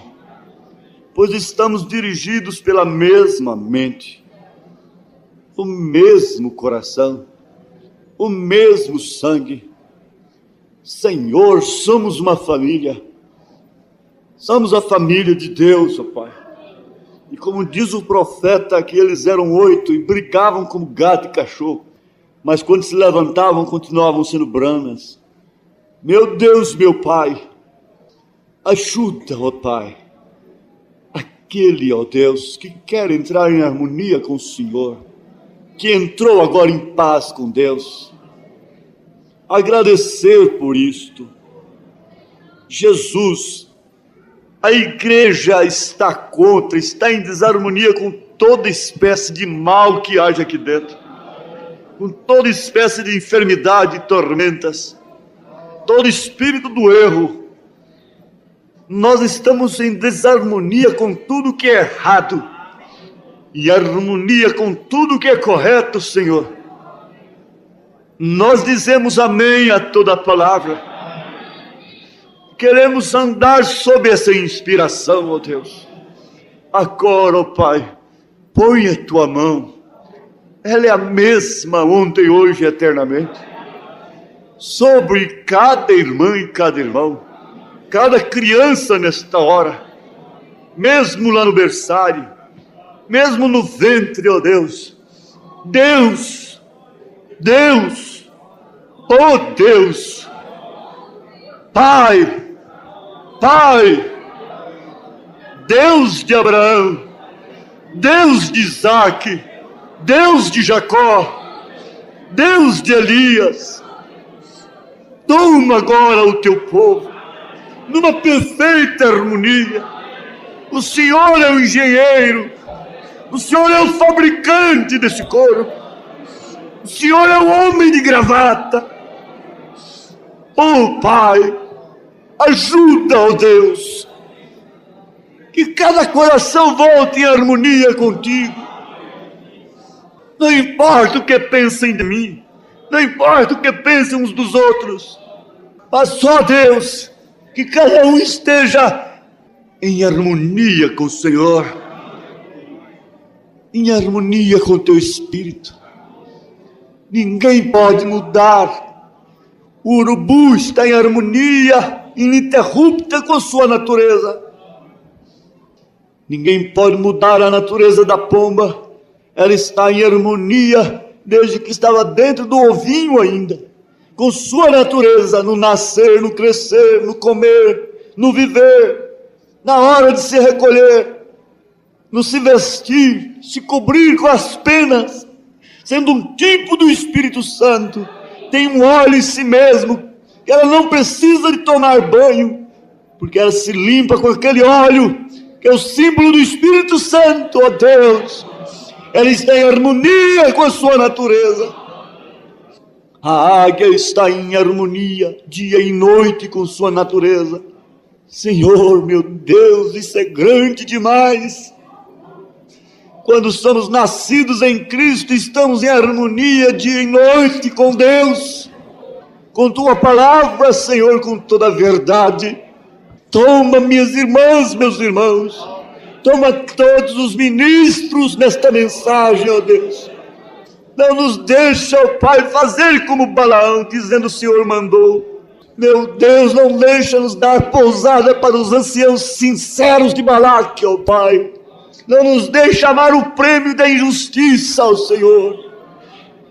C: Pois estamos dirigidos pela mesma mente, o mesmo coração, o mesmo sangue. Senhor, somos uma família, somos a família de Deus, ó Pai. E como diz o profeta, que eles eram 8 e brigavam como gato e cachorro, mas quando se levantavam, continuavam sendo branas. Meu Deus, meu Pai, ajuda, ó Pai, aquele, ó Deus, que quer entrar em harmonia com o Senhor, que entrou agora em paz com Deus, agradecer por isto. Jesus, a igreja está contra, está em desarmonia com toda espécie de mal que haja aqui dentro, com toda espécie de enfermidade e tormentas, todo espírito do erro. Nós estamos em desarmonia com tudo que é errado e harmonia com tudo que é correto, Senhor. Nós dizemos amém a toda a palavra. Queremos andar sob essa inspiração, ó Deus. Agora, ó Pai, põe a tua mão. Ela é a mesma ontem, hoje e eternamente, sobre cada irmã e cada irmão, cada criança nesta hora, mesmo lá no berçário, mesmo no ventre, ó Deus. Deus, Deus, ó Deus, Pai, Pai, Deus de Abraão, Deus de Isaque, Deus de Jacó, Deus de Elias, toma agora o teu povo, numa perfeita harmonia. O Senhor é o engenheiro, o Senhor é o fabricante desse corpo, o Senhor é o homem de gravata. Oh Pai, ajuda, ó Deus, que cada coração volte em harmonia contigo. Não importa o que pensem de mim, não importa o que pensem uns dos outros, mas só Deus, que cada um esteja em harmonia com o Senhor, em harmonia com o teu Espírito. Ninguém pode mudar. O urubu está em harmonia ininterrupta com a sua natureza. Ninguém pode mudar a natureza da pomba. Ela está em harmonia desde que estava dentro do ovinho ainda, com sua natureza, no nascer, no crescer, no comer, no viver, na hora de se recolher, no se vestir, se cobrir com as penas, sendo um tipo do Espírito Santo. Tem um óleo em si mesmo, que ela não precisa de tomar banho, porque ela se limpa com aquele óleo, que é o símbolo do Espírito Santo, ó Deus. Ela está em harmonia com a sua natureza. A águia está em harmonia, dia e noite, com sua natureza. Senhor, meu Deus, isso é grande demais. Quando somos nascidos em Cristo, estamos em harmonia dia e noite com Deus, com tua palavra, Senhor, com toda a verdade. Toma, minhas irmãs, meus irmãos, toma todos os ministros nesta mensagem, ó Deus. Não nos deixa, ó Pai, fazer como Balaão, dizendo o Senhor mandou. Meu Deus, não deixa-nos dar pousada para os anciãos sinceros de Balaque, ó Pai. Não nos deixa amar o prêmio da injustiça, ó Senhor.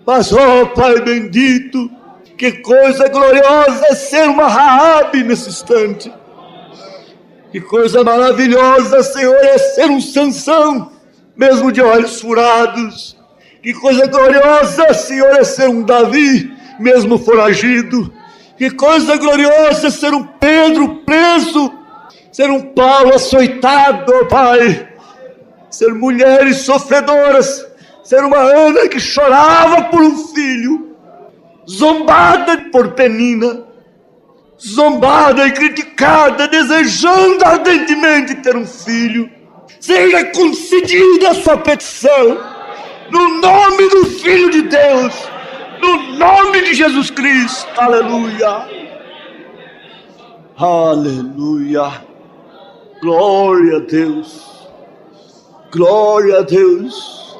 C: Mas, ó Pai bendito, Que coisa gloriosa é ser uma Raabe nesse instante. Que coisa maravilhosa, Senhor, é ser um Sansão, mesmo de olhos furados. Que coisa gloriosa, Senhor, é ser um Davi, mesmo foragido. Que coisa gloriosa é ser um Pedro preso, ser um Paulo açoitado, ó Pai. Ser mulheres sofredoras, ser uma Ana que chorava por um filho, zombada por Penina, zombada e criticada, desejando ardentemente ter um filho. Seja concedida a sua petição, no nome do Filho de Deus, no nome de Jesus Cristo. Aleluia, aleluia, glória a Deus, glória a Deus,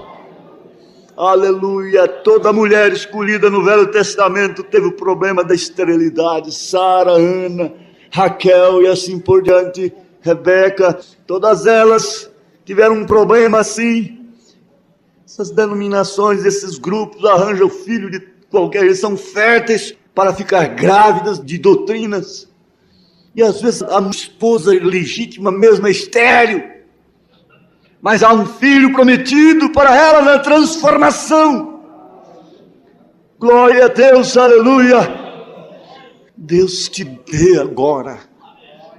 C: aleluia. Toda mulher escolhida no Velho Testamento teve o problema da esterilidade. Sara, Ana, Raquel e assim por diante, Rebeca, todas elas tiveram um problema assim. Essas denominações, esses grupos arranjam filho de qualquer, eles são férteis para ficar grávidas de doutrinas. E às vezes a esposa legítima mesmo é estéril, mas há um filho prometido para ela na transformação. Glória a Deus, aleluia. Deus te dê agora,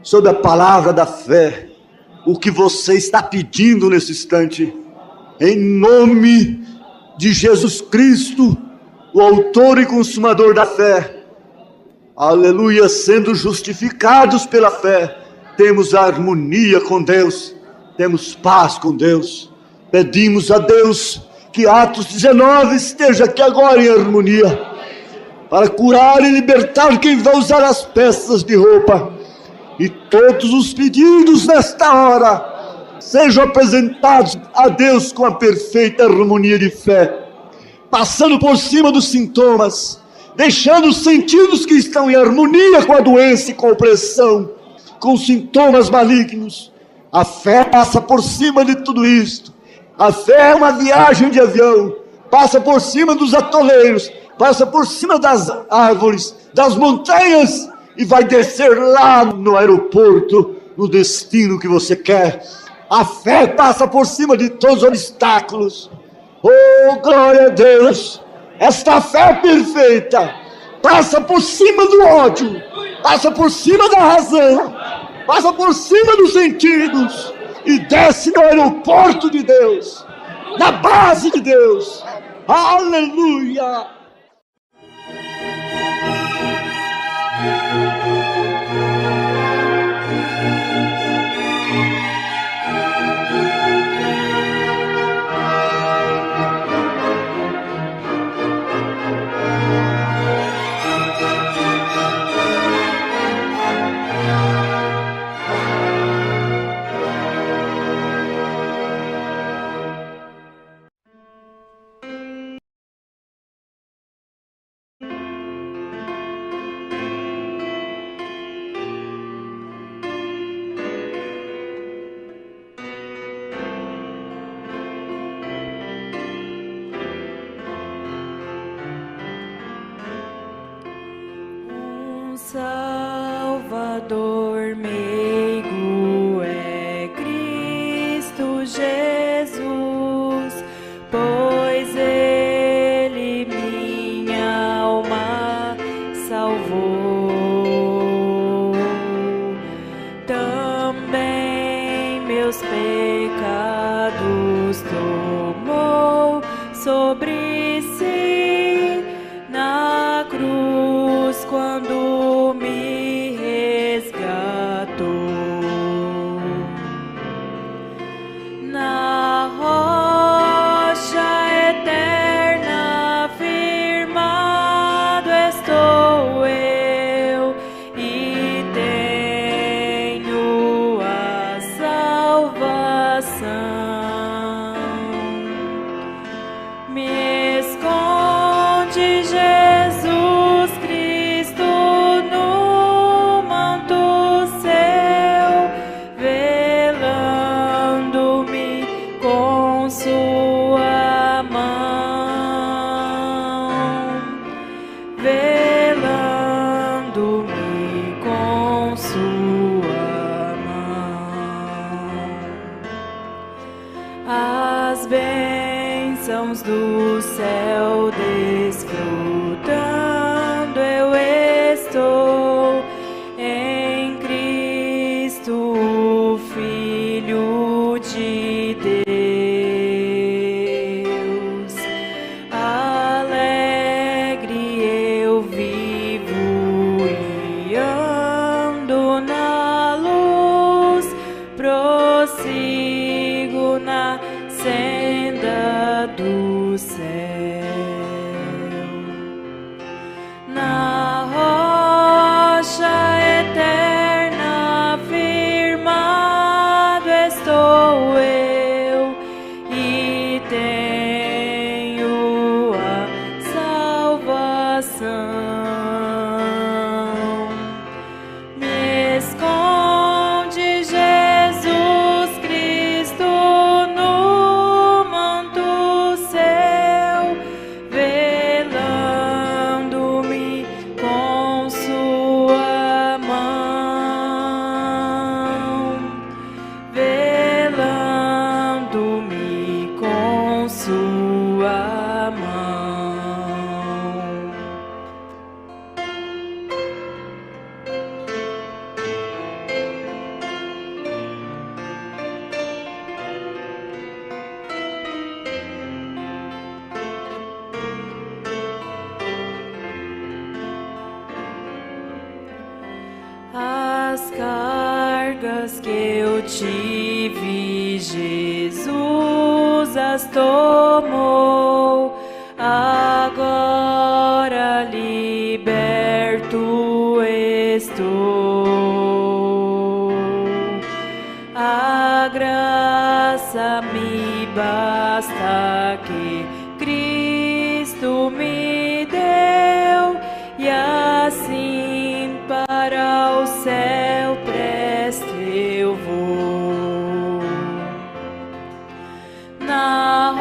C: sob a palavra da fé, o que você está pedindo nesse instante, em nome de Jesus Cristo, o autor e consumador da fé. Aleluia, sendo justificados pela fé, temos harmonia com Deus, temos paz com Deus. Pedimos a Deus que Atos 19 esteja aqui agora em harmonia, para curar e libertar quem vai usar as peças de roupa. E todos os pedidos nesta hora sejam apresentados a Deus com a perfeita harmonia de fé, passando por cima dos sintomas, deixando os sentidos que estão em harmonia com a doença e com a opressão, com os sintomas malignos. A fé passa por cima de tudo isto. A fé é uma viagem de avião, passa por cima dos atoleiros, passa por cima das árvores, das montanhas, e vai descer lá no aeroporto, no destino que você quer. A fé passa por cima de todos os obstáculos. Oh, glória a Deus! Esta fé perfeita passa por cima do ódio, passa por cima da razão, passa por cima dos sentidos e desce no aeroporto de Deus, na base de Deus. Aleluia!
A: Salvador meigo é Cristo Jesus, pois Ele minha alma salvou. Também meus pecados tomou sobre si na cruz quando me resgatou. Na rocha eterna firmado estou eu. do céu desfrutando eu estou em Cristo, o Filho de Deus. Alegre eu vivo e ando na luz, prossigo na senda do céu. Na rocha eterna firmado estou eu e tenho a salvação. Me esconde Jesus Cristo no manto seu, velando-me com sua mão, velando-me com sua mão. As cargas que eu tive, Jesus as tomou. Agora liberto estou. A graça me basta que Cristo me deu, e assim para o céu presto eu vou. Na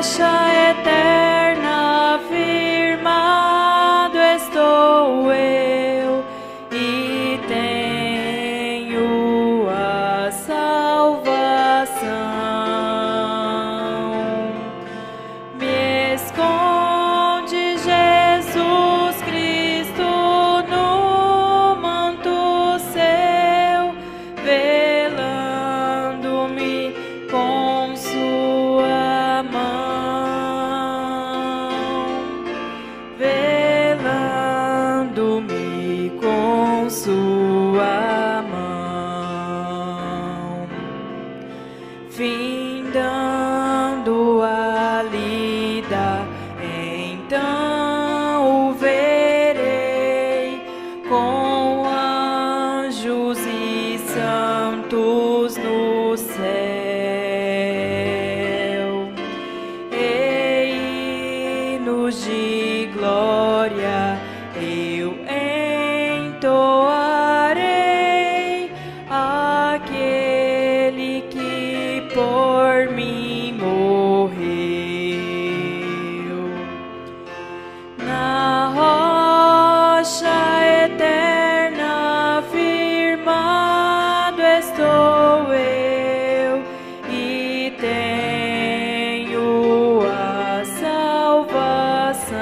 A: rocha eterna firmado estou eu e tenho a salvação. Me esconde Jesus Cristo no manto seu, velando-me com sua mão, velando-me com sua mão, findando a lida, então o verei com anjos e santos no céu, e hinos de glória eu entoarei aquele que por mim morreu. Na rocha eterna firmado estou eu e tenho a salvação.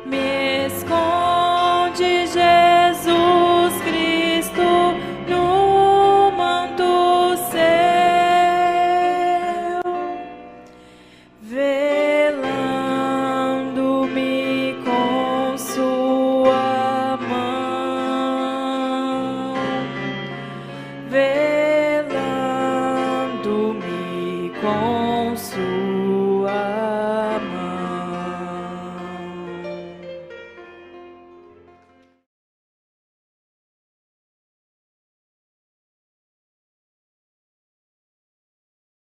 A: Me esconde Jesus Cristo no manto seu, velando-me com sua mão, velando-me com sua